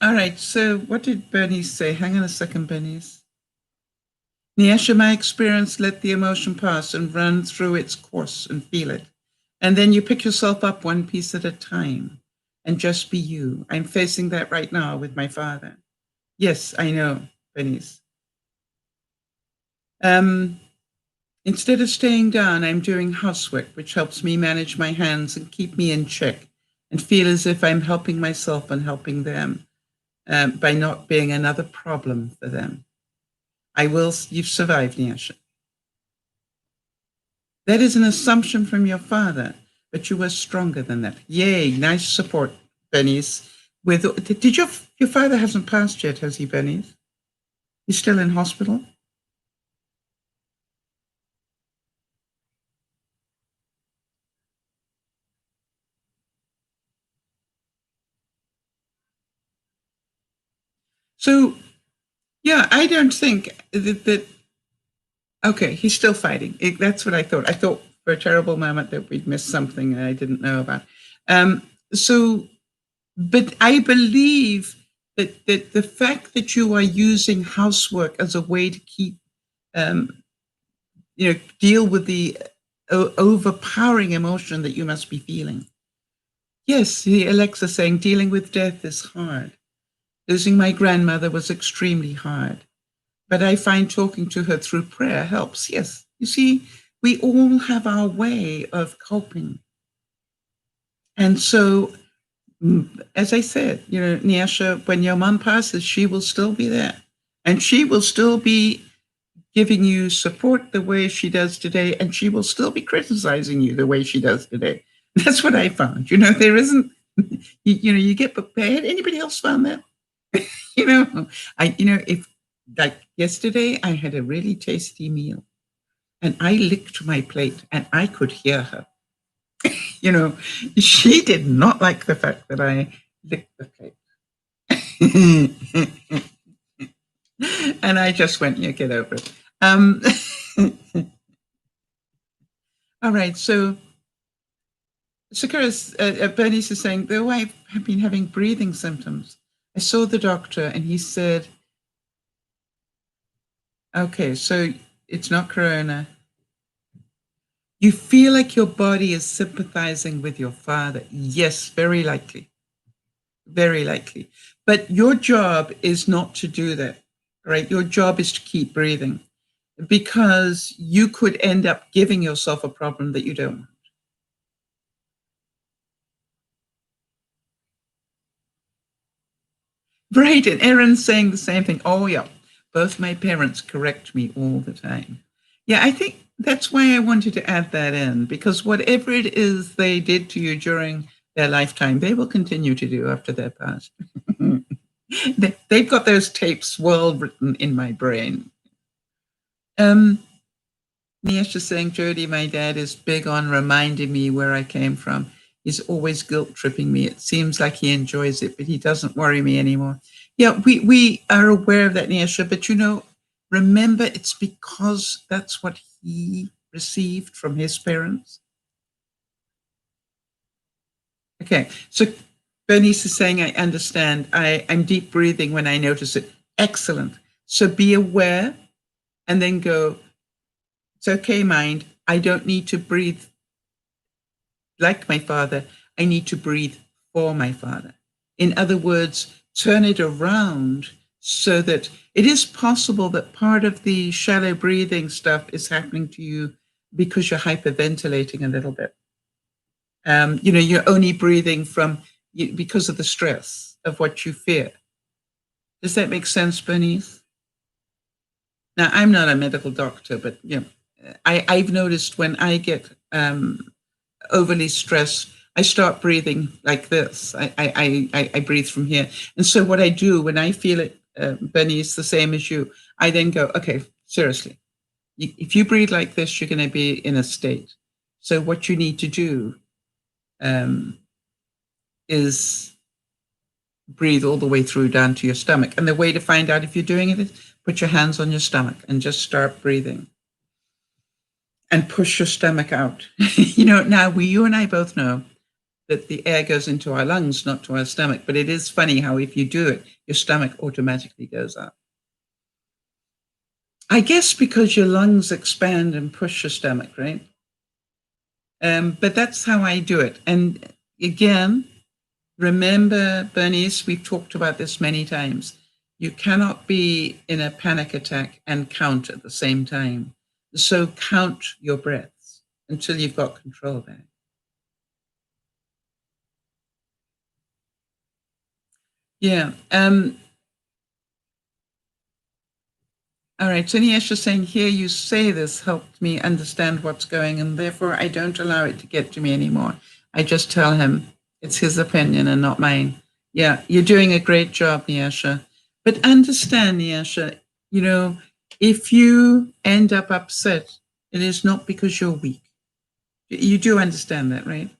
All right, so what did Bernice say? Hang on a second, Bernice. Nyasha, my experience, let the emotion pass and run through its course and feel it. And then you pick yourself up one piece at a time and just be you. I'm facing that right now with my father. Yes, I know, Bernice. Instead of staying down, I'm doing housework, which helps me manage my hands and keep me in check and feel as if I'm helping myself and helping them. by not being another problem for them. You've survived, Nyasha. That is an assumption from your father, but you were stronger than that. Yay, nice support, Bernice. Did your father hasn't passed yet, has he, Bernice? He's still in hospital? So, yeah, I don't think that okay, he's still fighting. That's what I thought. I thought for a terrible moment that we'd missed something that I didn't know about. So, but I believe that the fact that you are using housework as a way to keep, deal with the overpowering emotion that you must be feeling. Yes, Alexa saying dealing with death is hard. Losing my grandmother was extremely hard. But I find talking to her through prayer helps. Yes. You see, we all have our way of coping. And so, as I said, Nyasha, when your mom passes, she will still be there. And she will still be giving you support the way she does today. And she will still be criticizing you the way she does today. That's what I found. There isn't, you get prepared. Anybody else found that? If like yesterday, I had a really tasty meal and I licked my plate and I could hear her. She did not like the fact that I licked the plate. And I just went, get over it. All right. So Sakura's, Bernice is saying, though I have been having breathing symptoms, I saw the doctor and he said, okay, so it's not corona. You feel like your body is sympathizing with your father. Yes, very likely. Very likely. But your job is not to do that, right? Your job is to keep breathing because you could end up giving yourself a problem that you don't want. Right. And Erin's saying the same thing. Oh, yeah. Both my parents correct me all the time. Yeah, I think that's why I wanted to add that in, because whatever it is they did to you during their lifetime, they will continue to do after their past. They've got those tapes well written in my brain. Nia's saying, Jody, my dad is big on reminding me where I came from. He's always guilt tripping me. It seems like he enjoys it, but he doesn't worry me anymore. Yeah, we are aware of that, Niasha, but remember, it's because that's what he received from his parents. Okay, so Bernice is saying, I understand. I'm deep breathing when I notice it. Excellent. So be aware and then go, it's okay, mind. I don't need to breathe like my father. I need to breathe for my father. In other words, turn it around so that it is possible that part of the shallow breathing stuff is happening to you because you're hyperventilating a little bit. You're only breathing because of the stress of what you fear. Does that make sense, Bernice? Now, I'm not a medical doctor, but I've noticed when I get overly stressed, I start breathing like this. I breathe from here. And so what I do when I feel it, Bernice, the same as you, I then go, okay, seriously, if you breathe like this, you're going to be in a state. So what you need to do is breathe all the way through down to your stomach. And the way to find out if you're doing it is put your hands on your stomach and just start breathing. And push your stomach out. Now you and I both know that the air goes into our lungs, not to our stomach. But it is funny how if you do it, your stomach automatically goes up. I guess because your lungs expand and push your stomach, right? But that's how I do it. And again, remember, Bernice, we've talked about this many times. You cannot be in a panic attack and count at the same time. So count your breaths until you've got control back. Yeah. All right. So Niesha saying, here you say this helped me understand what's going, and therefore I don't allow it to get to me anymore. I just tell him it's his opinion and not mine. Yeah, you're doing a great job, Niesha. But understand, Niesha, you know, if you end up upset, it is not because you're weak. You do understand that, right?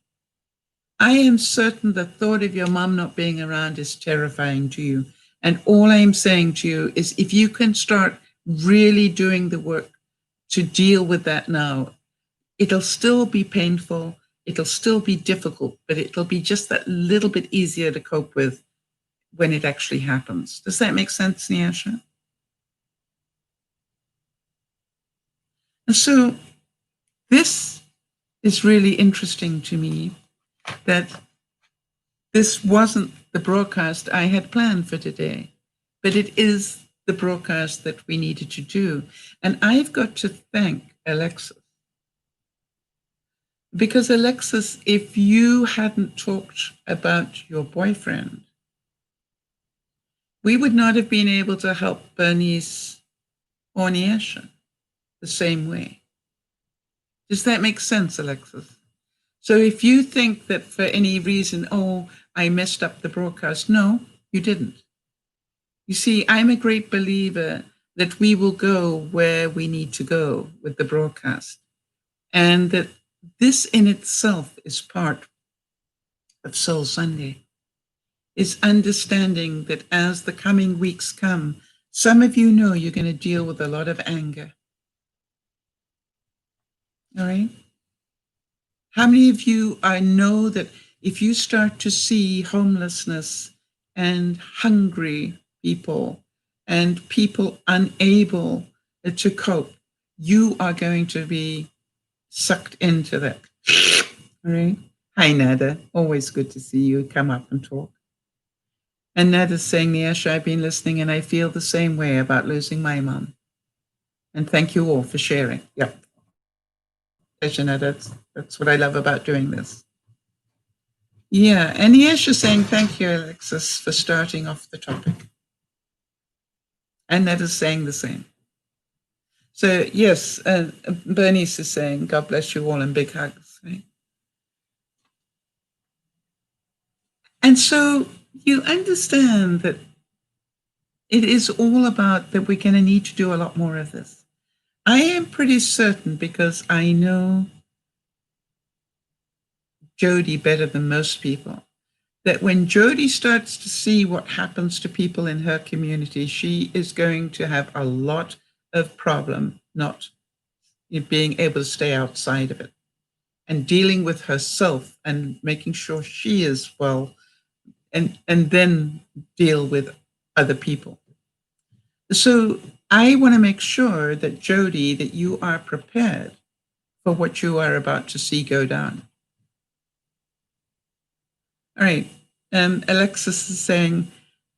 I am certain the thought of your mom not being around is terrifying to you. And all I'm saying to you is if you can start really doing the work to deal with that now, it'll still be painful, it'll still be difficult, but it'll be just that little bit easier to cope with when it actually happens. Does that make sense, Nyasha? And so this is really interesting to me that this wasn't the broadcast I had planned for today, but it is the broadcast that we needed to do. And I've got to thank Alexis. Because Alexis, if you hadn't talked about your boyfriend, we would not have been able to help Bernice or Niesha the same way. Does that make sense, Alexis? So if you think that for any reason, oh, I messed up the broadcast, no, you didn't. You see, I'm a great believer that we will go where we need to go with the broadcast, and that this in itself is part of Soul Sunday, is understanding that as the coming weeks come, some of you know you're going to deal with a lot of anger. All right? How many of you know that if you start to see homelessness and hungry people and people unable to cope, you are going to be sucked into that? All right? Hi, Nada. Always good to see you come up and talk. And Nada's saying, Niesha, I've been listening and I feel the same way about losing my mom. And thank you all for sharing. Yep. Pleasure, Nada. That's what I love about doing this. Yeah, and Niesha's saying, thank you, Alexis, for starting off the topic. And Nada's saying the same. So, yes, Bernice is saying, God bless you all and big hugs. Right? And so you understand that it is all about that we're going to need to do a lot more of this. I am pretty certain, because I know Jody better than most people, that when Jody starts to see what happens to people in her community, she is going to have a lot of problem not being able to stay outside of it and dealing with herself and making sure she is well, and then deal with other people. So I want to make sure that, Jody, that you are prepared for what you are about to see go down. All right. Alexis is saying,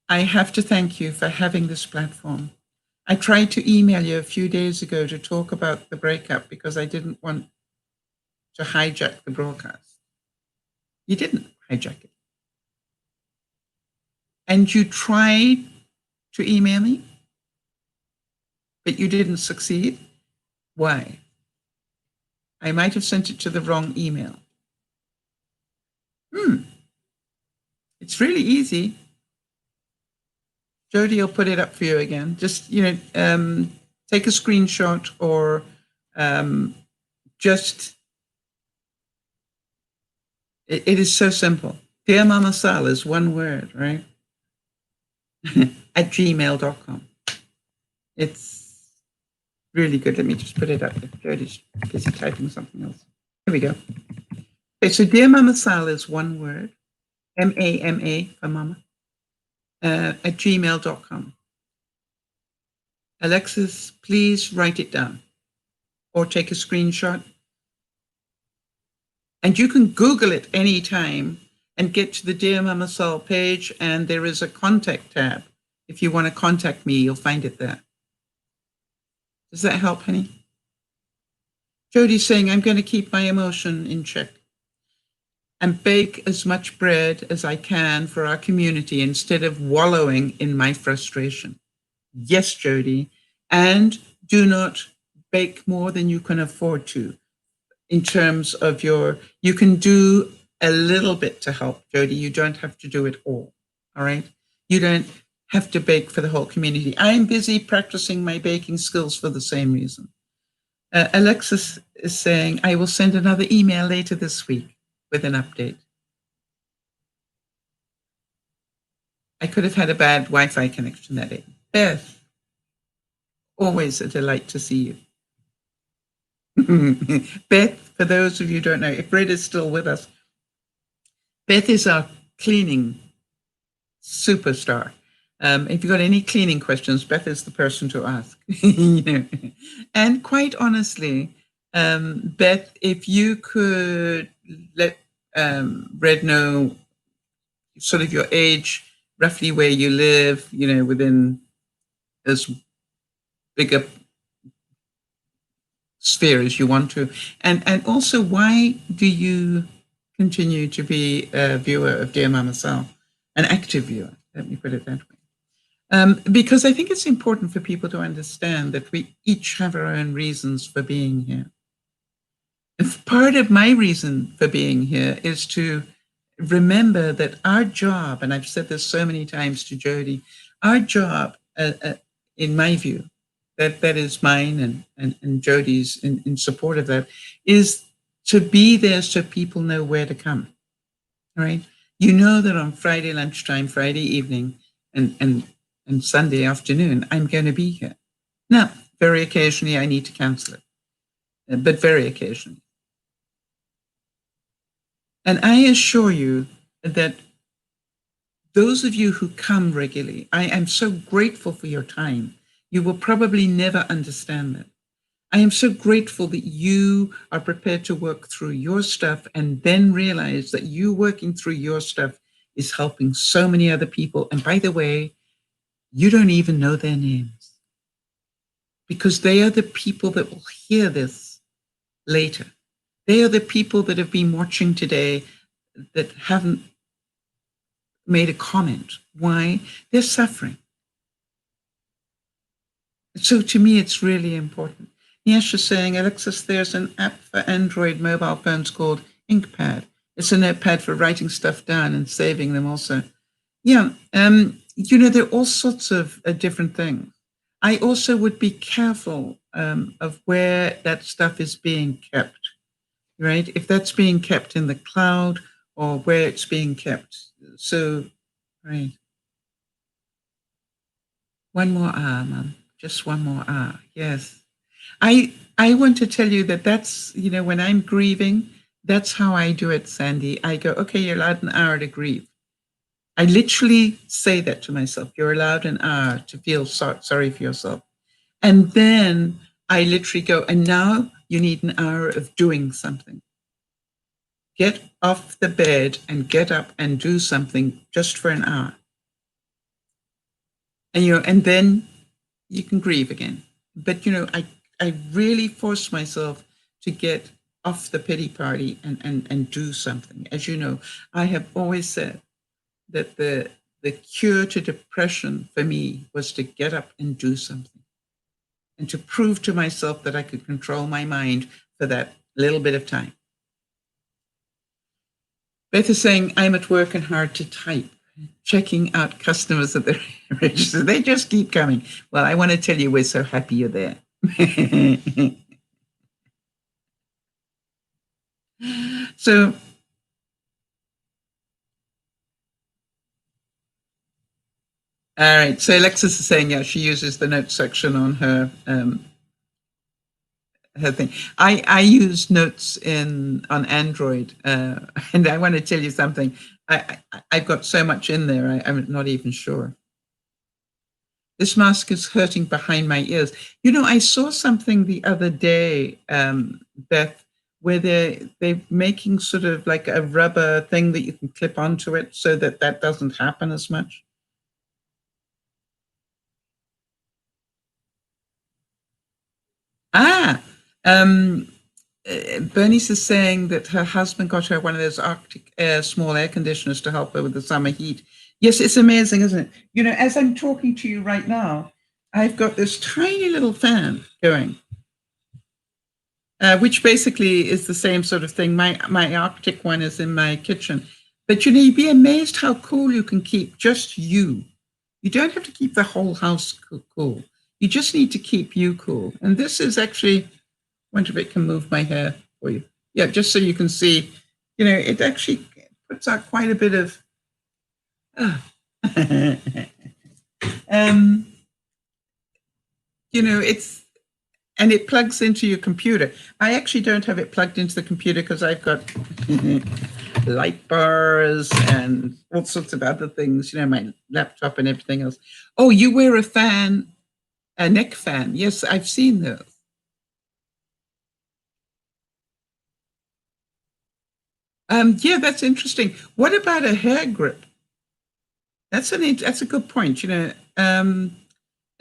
I have to thank you for having this platform. I tried to email you a few days ago to talk about the breakup because I didn't want to hijack the broadcast. You didn't hijack it. And you tried to email me, but you didn't succeed. Why? I might have sent it to the wrong email. It's really easy. Jody will put it up for you again. Just, take a screenshot or just, it is so simple. DearMamaSal is one word, right? At gmail.com. It's really good. Let me just put it up. Jody's busy typing something else. Here we go. Okay, so DearMamaSal is one word. M-A-M-A for mama. At gmail.com. Alexis, please write it down or take a screenshot. And you can Google it anytime and get to the Dear Mama Sal page, and there is a contact tab. If you want to contact me, you'll find it there. Does that help, honey? Jody's saying, I'm going to keep my emotion in check. and bake as much bread as I can for our community instead of wallowing in my frustration. Yes, Jody. And do not bake more than you can afford to in terms of you can do a little bit to help, Jody. You don't have to do it all. All right. You don't have to bake for the whole community. I'm busy practicing my baking skills for the same reason. Alexis is saying, I will send another email later this week with an update. I could have had a bad Wi-Fi connection that day. Beth, always a delight to see you. Beth, for those of you who don't know, if Red is still with us, Beth is our cleaning superstar. If you've got any cleaning questions, Beth is the person to ask. And quite honestly, Beth, if you could let Red know sort of your age, roughly where you live, within as big a sphere as you want to, and also why do you continue to be a viewer of DearMamaSal, an active viewer? Let me put it that way. Because I think it's important for people to understand that we each have our own reasons for being here. And part of my reason for being here is to remember that our job, and I've said this so many times to Jody, our job, in my view, that is mine and Jody's in support of that, is to be there so people know where to come. All right. You know that on Friday lunchtime, Friday evening, and Sunday afternoon, I'm going to be here. Now, very occasionally I need to cancel it, but very occasionally. And I assure you that those of you who come regularly, I am so grateful for your time. You will probably never understand that. I am so grateful that you are prepared to work through your stuff and then realize that you working through your stuff is helping so many other people. And by the way, you don't even know their names because they are the people that will hear this later. They are the people that have been watching today that haven't made a comment. Why? They're suffering. So to me, it's really important. Niesha's saying, Alexis, there's an app for Android mobile phones called InkPad. It's a notepad for writing stuff down and saving them also. Yeah, there are all sorts of different things. I also would be careful of where that stuff is being kept, right? If that's being kept in the cloud or where it's being kept. So, right. One more hour, Mum. Just one more hour. Yes. I want to tell you that's, when I'm grieving, that's how I do it, Sandy. I go, okay, you're allowed an hour to grieve. I literally say that to myself. You're allowed an hour to feel sorry for yourself. And then I literally go, and now you need an hour of doing something. Get off the bed and get up and do something just for an hour. And then you can grieve again. But, I really force myself to get off the pity party and do something. As you know, I have always said that the cure to depression for me was to get up and do something and to prove to myself that I could control my mind for that little bit of time. Beth is saying, I'm at work and hard to type, checking out customers at the register. They just keep coming. Well, I want to tell you, we're so happy you're there. So, all right. So Alexis is saying, yeah, she uses the notes section on her her thing. I use notes on Android, and I want to tell you something. I've got so much in there. I'm not even sure. This mask is hurting behind my ears. I saw something the other day, Beth, where they're making sort of like a rubber thing that you can clip onto it so that doesn't happen as much. Ah, Bernice is saying that her husband got her one of those Arctic Air small air conditioners to help her with the summer heat. Yes, it's amazing, isn't it? You know, as I'm talking to you right now, I've got this tiny little fan going, which basically is the same sort of thing. My Arctic one is in my kitchen. But you know, you'd be amazed how cool you can keep just you. You don't have to keep the whole house cool. You just need to keep you cool. And this is actually, I wonder if it can move my hair for you. Yeah, just so you can see, you know, it actually puts out quite a bit of, you know, and it plugs into your computer. I actually don't have it plugged into the computer because I've got light bars and all sorts of other things, you know, my laptop and everything else. Oh, you wear a fan, a neck fan. Yes, I've seen those. Yeah, that's interesting. What about a hair grip? That's a good point. You know,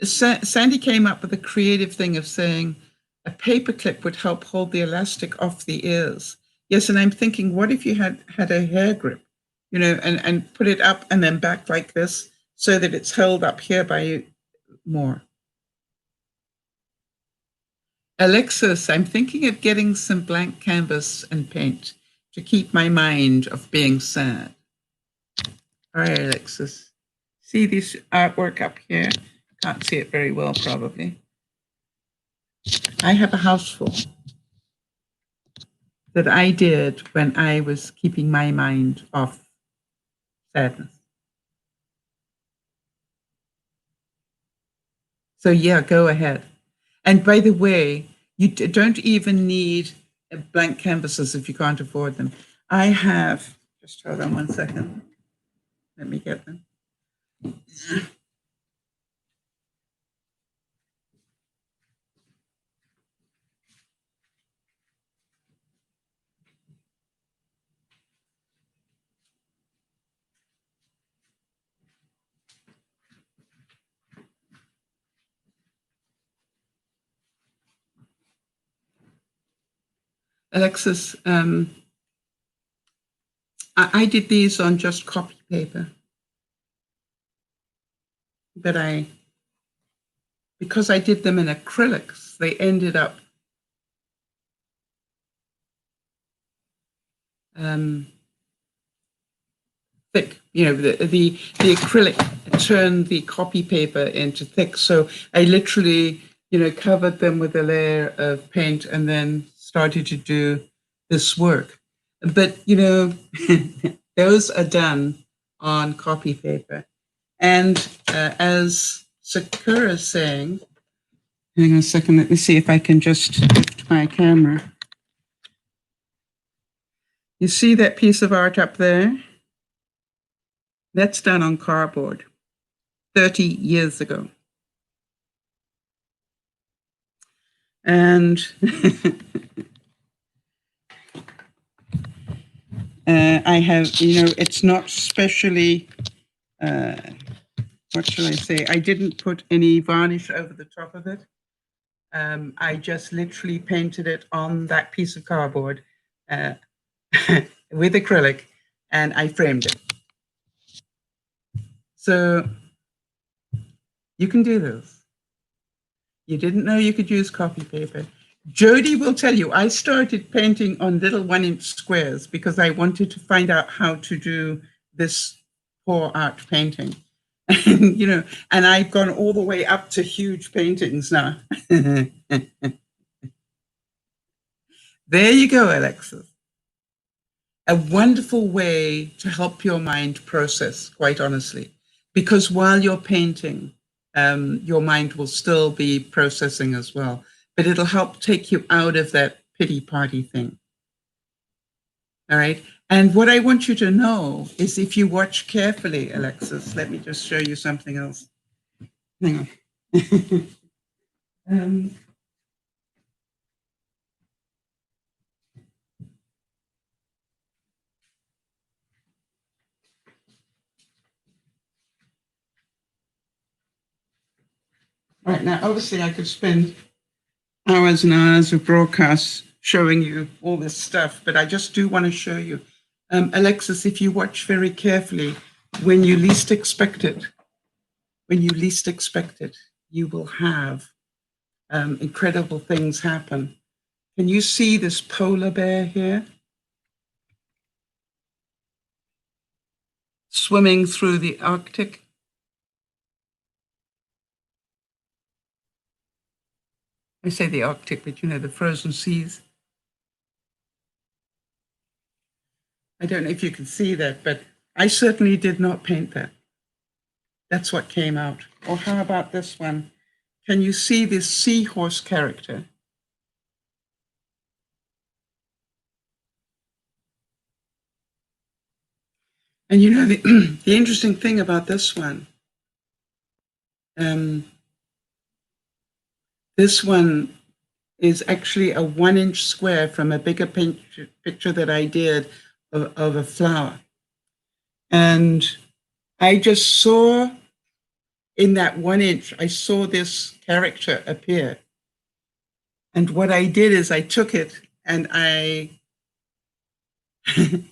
Sandy came up with a creative thing of saying a paper clip would help hold the elastic off the ears. Yes, and I'm thinking, what if you had a hair grip, you know, and put it up and then back like this so that it's held up here by you more. Alexis, I'm thinking of getting some blank canvas and paint to keep my mind of being sad. All right, Alexis. See this artwork up here? Can't see it very well, probably. I have a house full that I did when I was keeping my mind off sadness. So yeah, go ahead. And by the way, you don't even need blank canvases if you can't afford them. I have, just hold on 1 second. Let me get them. Alexis, I did these on just copy paper, but because I did them in acrylics, they ended up thick. You know, the acrylic turned the copy paper into thick. So I literally, you know, covered them with a layer of paint and then started to do this work. But, you know, those are done on copy paper. And as Sakura is saying, hang on a second, let me see if I can just lift my camera. You see that piece of art up there? That's done on cardboard 30 years ago. And I have, you know, it's not specially, what shall I say? I didn't put any varnish over the top of it. I just literally painted it on that piece of cardboard with acrylic, and I framed it. So you can do this. You didn't know you could use copy paper. Jody will tell you, I started painting on little 1-inch squares because I wanted to find out how to do this poor art painting. And, you know, and I've gone all the way up to huge paintings now. There you go, Alexis. A wonderful way to help your mind process, quite honestly, because while you're painting, your mind will still be processing as well, but it'll help take you out of that pity party thing. All right. And what I want you to know is if you watch carefully, Alexis, let me just show you something else. Hang on. Right now, obviously, I could spend hours and hours of broadcasts showing you all this stuff, but I just do want to show you. Alexis, if you watch very carefully, when you least expect it, you will have incredible things happen. Can you see this polar bear here? Swimming through the Arctic. I say the Arctic, but you know, the frozen seas. I don't know if you can see that, but I certainly did not paint that. That's what came out. Or how about this one? Can you see this seahorse character? And you know, the interesting thing about this one is actually a 1-inch square from a bigger picture that I did of a flower. And I just saw in that 1 inch, I saw this character appear. And what I did is I took it and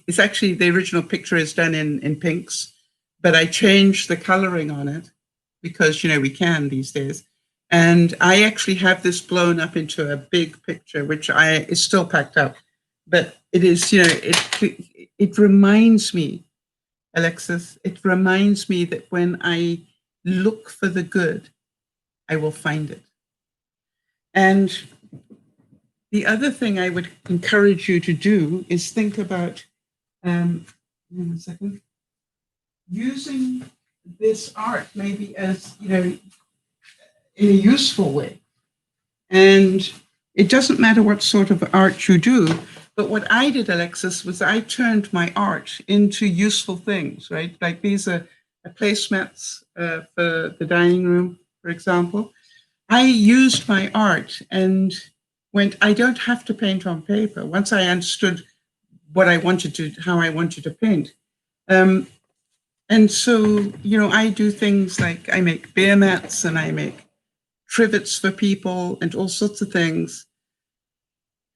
it's actually, the original picture is done in pinks, but I changed the coloring on it because, you know, we can these days. And I actually have this blown up into a big picture, which is still packed up. But it is, you know, it reminds me, Alexis, it reminds me that when I look for the good, I will find it. And the other thing I would encourage you to do is think about, one second, using this art maybe as, you know, in a useful way. And it doesn't matter what sort of art you do, but what I did, Alexis, was I turned my art into useful things, right? Like these are placemats for the dining room, for example. I used my art and went, I don't have to paint on paper. Once I understood what I wanted to, how I wanted to paint. And so, you know, I do things like I make beer mats and I make trivets for people and all sorts of things.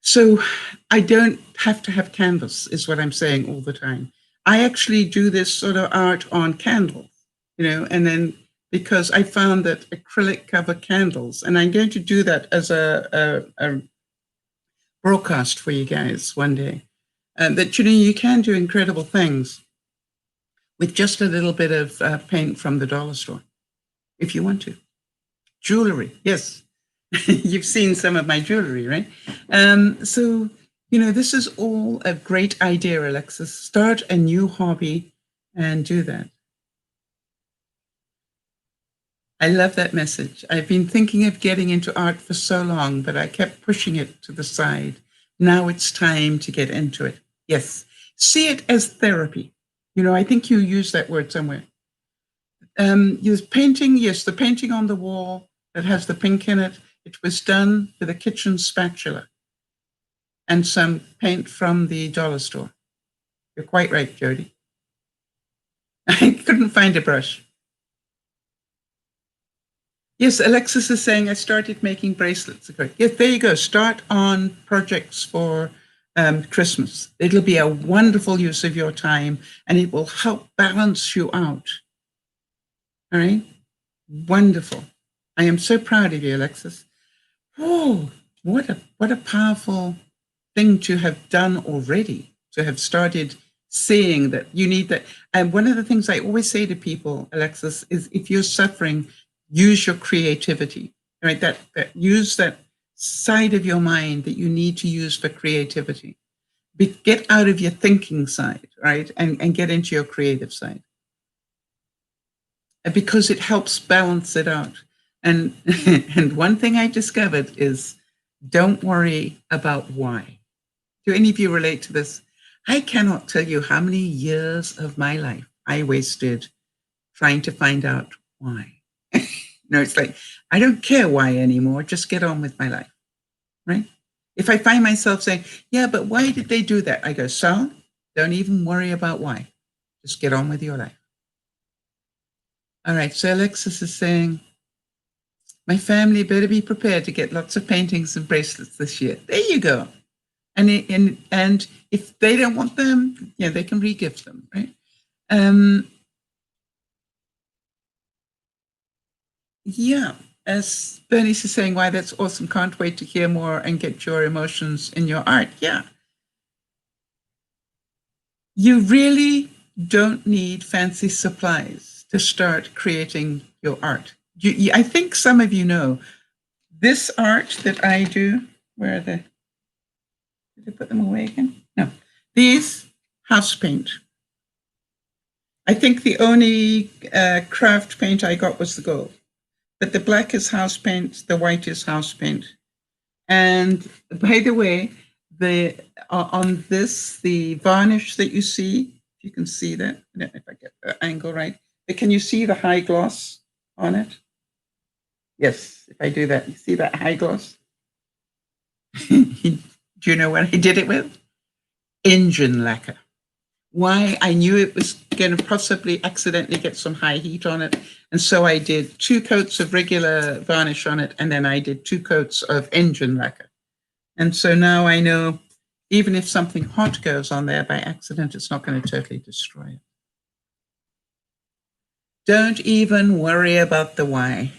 So I don't have to have canvas, is what I'm saying all the time. I actually do this sort of art on candles, you know, and then because I found that acrylic cover candles, and I'm going to do that as a broadcast for you guys one day, that, you know, you can do incredible things with just a little bit of paint from the dollar store, if you want to. Jewelry, yes. You've seen some of my jewelry, right? So, you know, this is all a great idea, Alexis. Start a new hobby and do that. I love that message. I've been thinking of getting into art for so long, but I kept pushing it to the side. Now it's time to get into it. Yes. See it as therapy. You know, I think you used that word somewhere. Painting, yes, the painting on the wall that has the pink in it, it was done with a kitchen spatula and some paint from the dollar store. You're quite right, Jody. I couldn't find a brush. Yes, Alexis is saying I started making bracelets. Yes, there you go. Start on projects for Christmas. It'll be a wonderful use of your time and it will help balance you out. All right? Wonderful. I am so proud of you, Alexis. Oh, what a powerful thing to have done already, to have started seeing that you need that. And one of the things I always say to people, Alexis, is if you're suffering, use your creativity, right? That use that side of your mind that you need to use for creativity. Get out of your thinking side, right? And get into your creative side. Because it helps balance it out. And, and one thing I discovered is don't worry about why. Do any of you relate to this? I cannot tell you how many years of my life I wasted trying to find out why. No, it's like, I don't care why anymore. Just get on with my life, right? If I find myself saying, yeah, but why did they do that? I go, so don't even worry about why. Just get on with your life. All right, so Alexis is saying, my family better be prepared to get lots of paintings and bracelets this year. There you go. And if they don't want them, yeah, they can re-gift them, right? Yeah, as Bernice is saying, why that's awesome. Can't wait to hear more and get your emotions in your art. Yeah. You really don't need fancy supplies to start creating your art. I think some of you know this art that I do. Where are they? Did I put them away again? No. These house paint. I think the only craft paint I got was the gold. But the black is house paint, the white is house paint. And by the way, the on this, the varnish that you see, if you can see that, I don't know if I get the angle right, but can you see the high gloss on it? Yes, if I do that, you see that high gloss? Do you know what I did it with? Engine lacquer. Why? I knew it was going to possibly accidentally get some high heat on it. And so I did 2 coats of regular varnish on it, and then I did 2 coats of engine lacquer. And so now I know even if something hot goes on there by accident, it's not going to totally destroy it. Don't even worry about the why.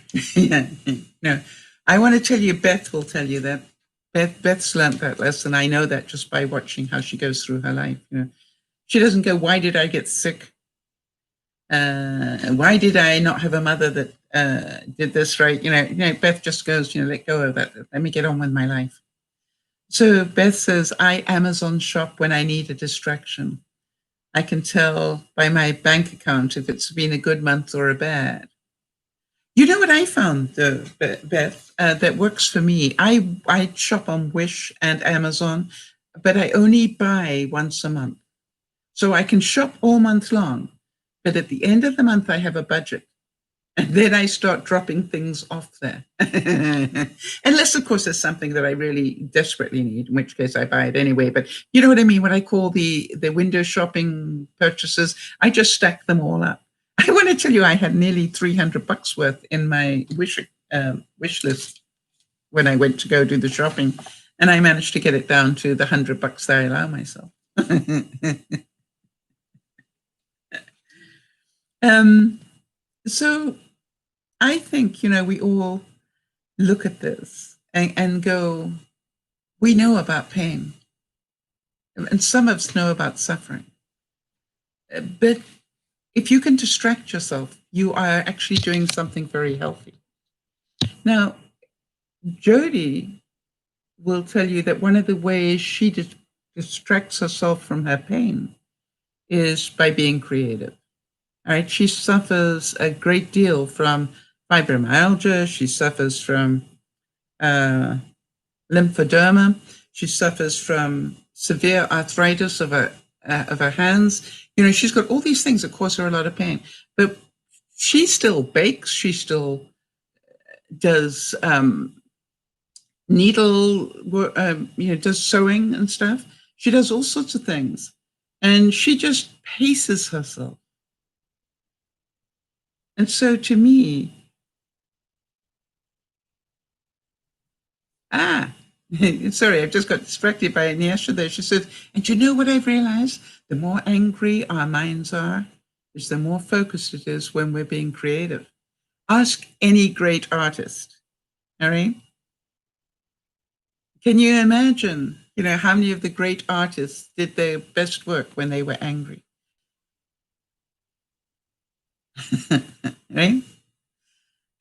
No, I want to tell you, Beth will tell you that. Beth's learned that lesson. I know that just by watching how she goes through her life. She doesn't go, why did I get sick? Why did I not have a mother that did this right? Beth just goes, let go of that. Let me get on with my life. So Beth says, I Amazon shop when I need a distraction. I can tell by my bank account if it's been a good month or a bad. You know what I found, though, Beth, that works for me? I shop on Wish and Amazon, but I only buy once a month. So I can shop all month long, but at the end of the month, I have a budget. And then I start dropping things off there. Unless, of course, there's something that I really desperately need, in which case I buy it anyway. But you know what I mean? What I call the window shopping purchases, I just stack them all up. I want to tell you, I had nearly $300 worth in my wish list when I went to go do the shopping. And I managed to get it down to the $100 that I allow myself. So I think, we all look at this and go, we know about pain. And some of us know about suffering. But if you can distract yourself, you are actually doing something very healthy. Now, Jody will tell you that one of the ways she distracts herself from her pain is by being creative. All right, she suffers a great deal from fibromyalgia. She suffers from lymphedema. She suffers from severe arthritis of her hands. She's got all these things that cause her a lot of pain. But she still bakes. She still does needle, does sewing and stuff. She does all sorts of things. And she just paces herself. And so to me, sorry, I've just got distracted by Agnieszka there. She said, and you know what I've realized? The more angry our minds are, is the more focused it is when we're being creative. Ask any great artist, all right? Can you imagine, how many of the great artists did their best work when they were angry? Right?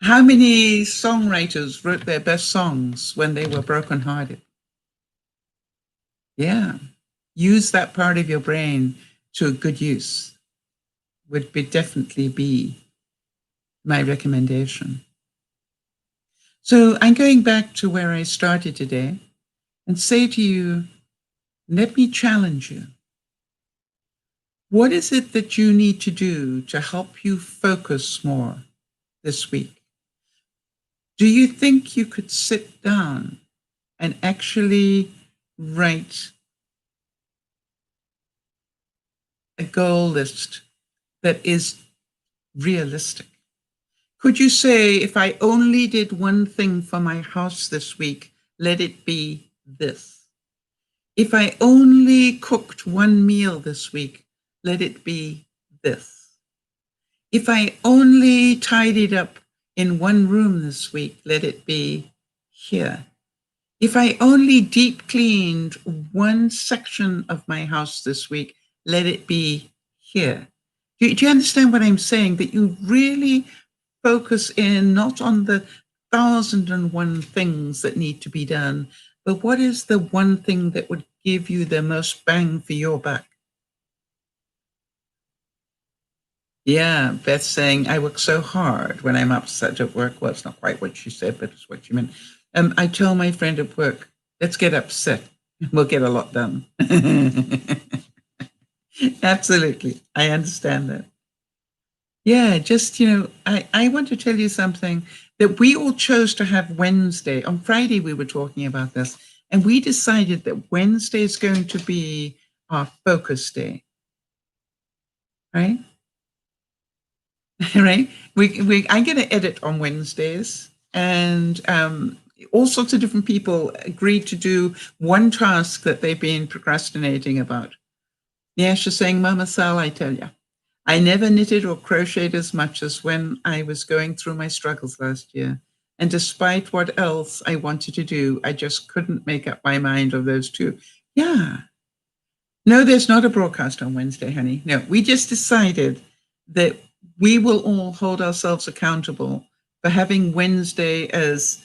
How many songwriters wrote their best songs when they were brokenhearted? Yeah. Use that part of your brain to a good use would definitely be my recommendation. So I'm going back to where I started today and say to you, let me challenge you. What is it that you need to do to help you focus more this week? Do you think you could sit down and actually write a goal list that is realistic? Could you say, if I only did one thing for my house this week, let it be this? If I only cooked one meal this week, let it be this. If I only tidied up in one room this week, let it be here. If I only deep cleaned one section of my house this week, let it be here. Do you understand what I'm saying? That you really focus in not on the 1,001 things that need to be done, but what is the one thing that would give you the most bang for your buck? Yeah, Beth's saying, I work so hard when I'm upset at work. Well, it's not quite what she said, but it's what she meant. I tell my friend at work, let's get upset. We'll get a lot done. Absolutely. I understand that. Yeah, just, I want to tell you something that we all chose to have Wednesday. On Friday, we were talking about this, and we decided that Wednesday is going to be our focus day, right? Right? I get an edit on Wednesdays, and all sorts of different people agreed to do one task that they've been procrastinating about. Yeah, she's saying, Mama Sal, I tell you, I never knitted or crocheted as much as when I was going through my struggles last year. And despite what else I wanted to do, I just couldn't make up my mind of those two. Yeah. No, there's not a broadcast on Wednesday, honey. No, we just decided that we will all hold ourselves accountable for having Wednesday as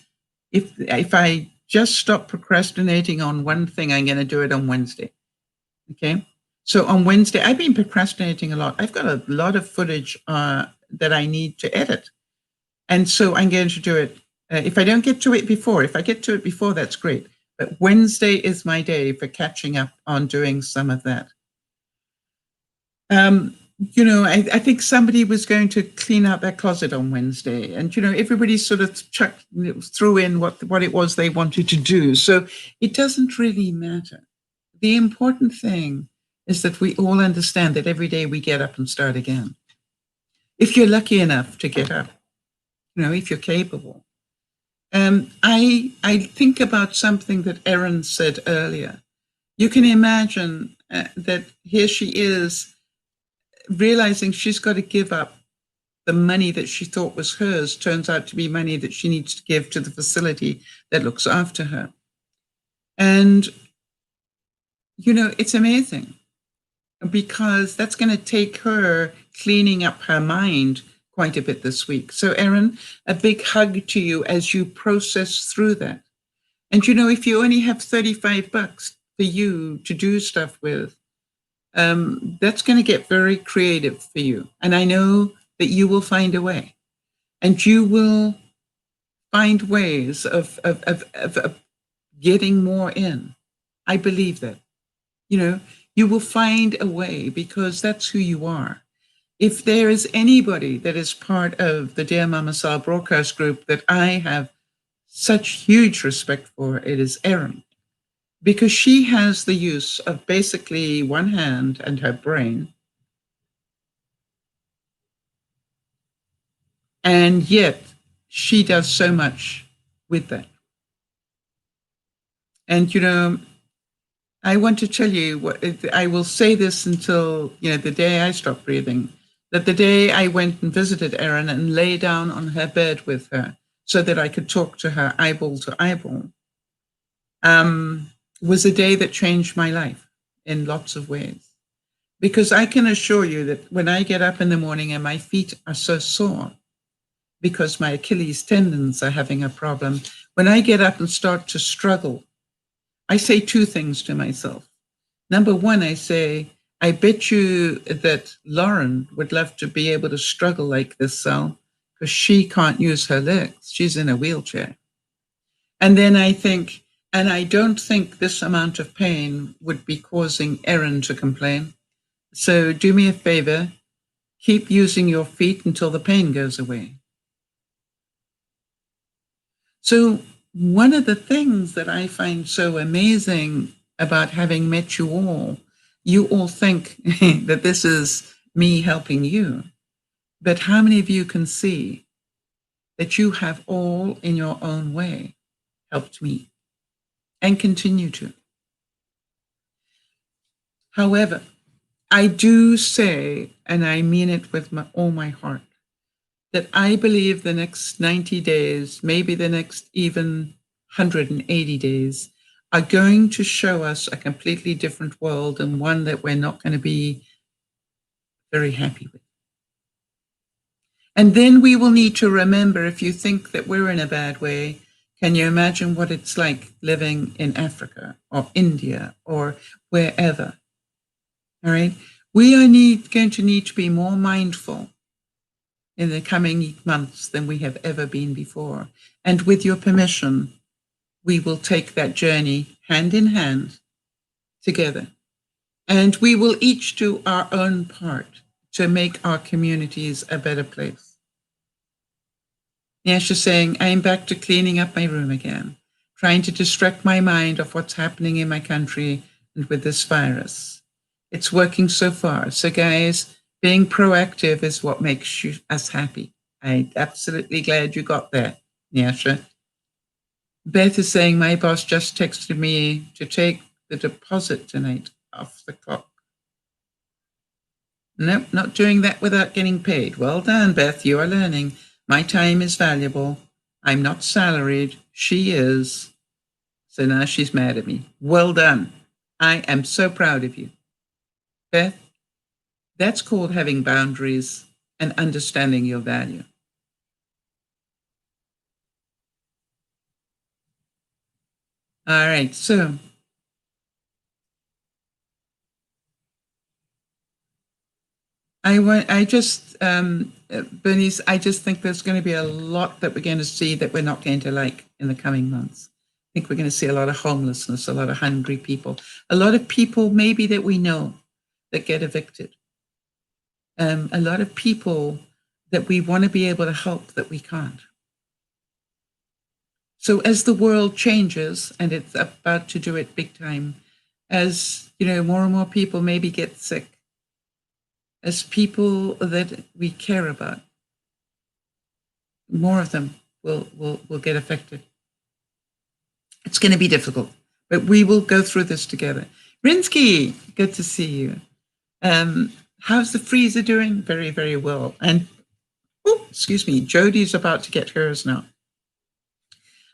if I just stop procrastinating on one thing, I'm going to do it on Wednesday. Okay. So on Wednesday, I've been procrastinating a lot. I've got a lot of footage that I need to edit. And so I'm going to do it. If I don't get to it before, if I get to it before, that's great. But Wednesday is my day for catching up on doing some of that. I think somebody was going to clean out their closet on Wednesday, and everybody sort of threw in what it was they wanted to do. So it doesn't really matter. The important thing is that we all understand that every day we get up and start again. If you're lucky enough to get up, if you're capable. I think about something that Erin said earlier. You can imagine that here she is realizing she's got to give up the money that she thought was hers, turns out to be money that she needs to give to the facility that looks after her. And, it's amazing because that's going to take her cleaning up her mind quite a bit this week. So, Erin, a big hug to you as you process through that. And, if you only have $35 for you to do stuff with, that's going to get very creative for you. And I know that you will find a way, and you will find ways of getting more in. I believe that. You will find a way because that's who you are. If there is anybody that is part of the Dear Mama Sal broadcast group that I have such huge respect for, it is Erin, because she has the use of basically one hand and her brain. And yet she does so much with that. And, I want to tell you what I will say this until, the day I stop breathing, that the day I went and visited Erin and lay down on her bed with her so that I could talk to her eyeball to eyeball, was a day that changed my life in lots of ways. Because I can assure you that when I get up in the morning and my feet are so sore because my Achilles tendons are having a problem, when I get up and start to struggle, I say two things to myself. Number one, I say, I bet you that Lauren would love to be able to struggle like this, Sal, because she can't use her legs. She's in a wheelchair. And then I think, and I don't think this amount of pain would be causing Erin to complain. So do me a favor, keep using your feet until the pain goes away. So one of the things that I find so amazing about having met you all think that this is me helping you. But how many of you can see that you have all in your own way helped me and continue to? However, I do say, and I mean it with all my heart, that I believe the next 90 days, maybe the next even 180 days, are going to show us a completely different world, and one that we're not going to be very happy with. And then we will need to remember, if you think that we're in a bad way, can you imagine what it's like living in Africa or India or wherever? All right. We are going to need to be more mindful in the coming months than we have ever been before. And with your permission, we will take that journey hand in hand together. And we will each do our own part to make our communities a better place. Nyasha's saying, I am back to cleaning up my room again, trying to distract my mind of what's happening in my country and with this virus. It's working so far. So guys, being proactive is what makes us happy. I'm absolutely glad you got there, Nyasha. Beth is saying, my boss just texted me to take the deposit tonight off the clock. Nope, not doing that without getting paid. Well done, Beth, you are learning. My time is valuable. I'm not salaried. She is. So now she's mad at me. Well done. I am so proud of you. Beth, that's called having boundaries and understanding your value. All right, so Bernice, I just think there's going to be a lot that we're going to see that we're not going to like in the coming months. I think we're going to see a lot of homelessness, a lot of hungry people, a lot of people maybe that we know that get evicted, a lot of people that we want to be able to help that we can't. So as the world changes, and it's about to do it big time, as more and more people maybe get sick, as people that we care about, more of them will get affected. It's going to be difficult, but we will go through this together. Rinsky, good to see you. How's the freezer doing? Very, very well. And, excuse me, Jodie's about to get hers now.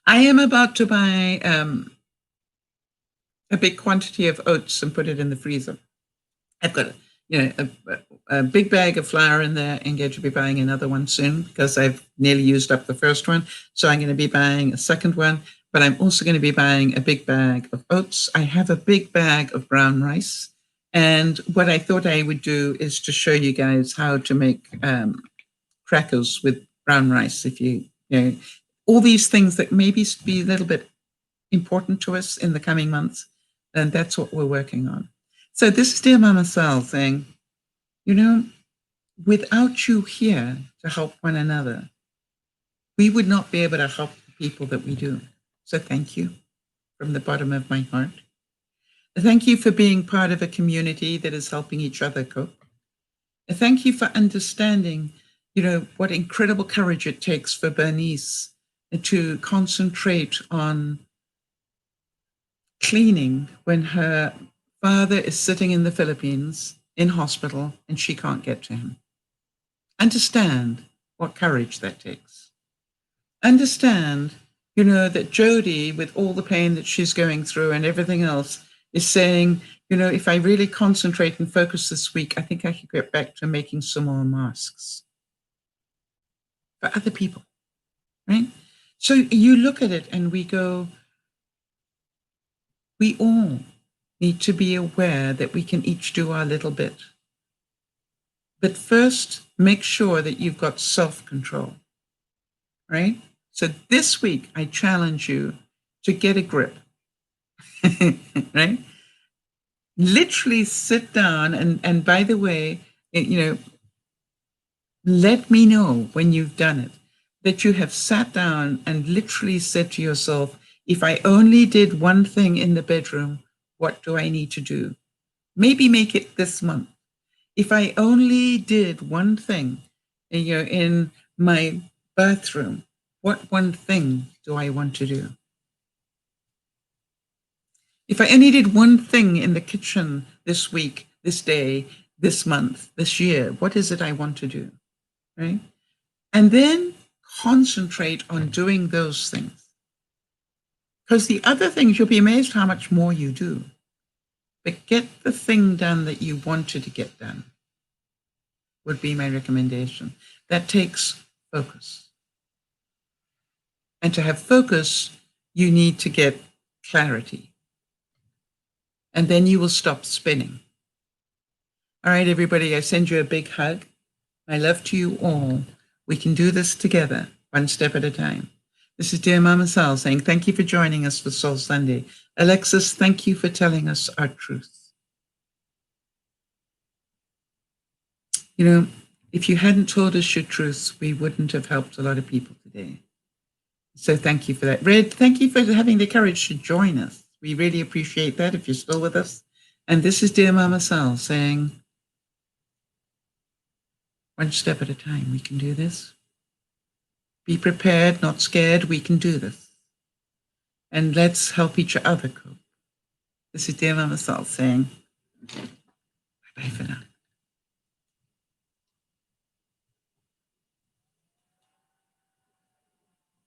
I am about to buy a big quantity of oats and put it in the freezer. I've got a big bag of flour in there and going to be buying another one soon because I've nearly used up the first one. So I'm going to be buying a second one, but I'm also going to be buying a big bag of oats. I have a big bag of brown rice. And what I thought I would do is to show you guys how to make crackers with brown rice. If you know, all these things that maybe be a little bit important to us in the coming months, and that's what we're working on. So this is DearMamaSal saying, without you here to help one another, we would not be able to help the people that we do. So thank you from the bottom of my heart. Thank you for being part of a community that is helping each other cope. Thank you for understanding, what incredible courage it takes for Bernice to concentrate on cleaning when her father is sitting in the Philippines in hospital and she can't get to him. Understand what courage that takes. Understand, that Jody, with all the pain that she's going through and everything else, is saying, if I really concentrate and focus this week, I think I could get back to making some more masks for other people, right? So you look at it and we go, we all need to be aware that we can each do our little bit. But first, make sure that you've got self-control, right? So this week, I challenge you to get a grip, right? Literally sit down and by the way, let me know when you've done it, that you have sat down and literally said to yourself, if I only did one thing in the bedroom, what do I need to do? Maybe make it this month. If I only did one thing, in my bathroom, what one thing do I want to do? If I only did one thing in the kitchen, this week, this day, this month, this year? What is it I want to do, right? And then concentrate on doing those things. Because the other things, you'll be amazed how much more you do. But get the thing done that you wanted to get done, would be my recommendation. That takes focus. And to have focus, you need to get clarity. And then you will stop spinning. All right, everybody, I send you a big hug. My love to you all. We can do this together, one step at a time. This is Dear Mama Sal saying thank you for joining us for Soul Sunday. Alexis, thank you for telling us our truth. You know, if you hadn't told us your truths, we wouldn't have helped a lot of people today. So thank you for that. Red, thank you for having the courage to join us. We really appreciate that if you're still with us. And this is Dear Mama Sal saying, one step at a time, we can do this. Be prepared, not scared, we can do this. And let's help each other cope. This is Dear Mama Sal saying,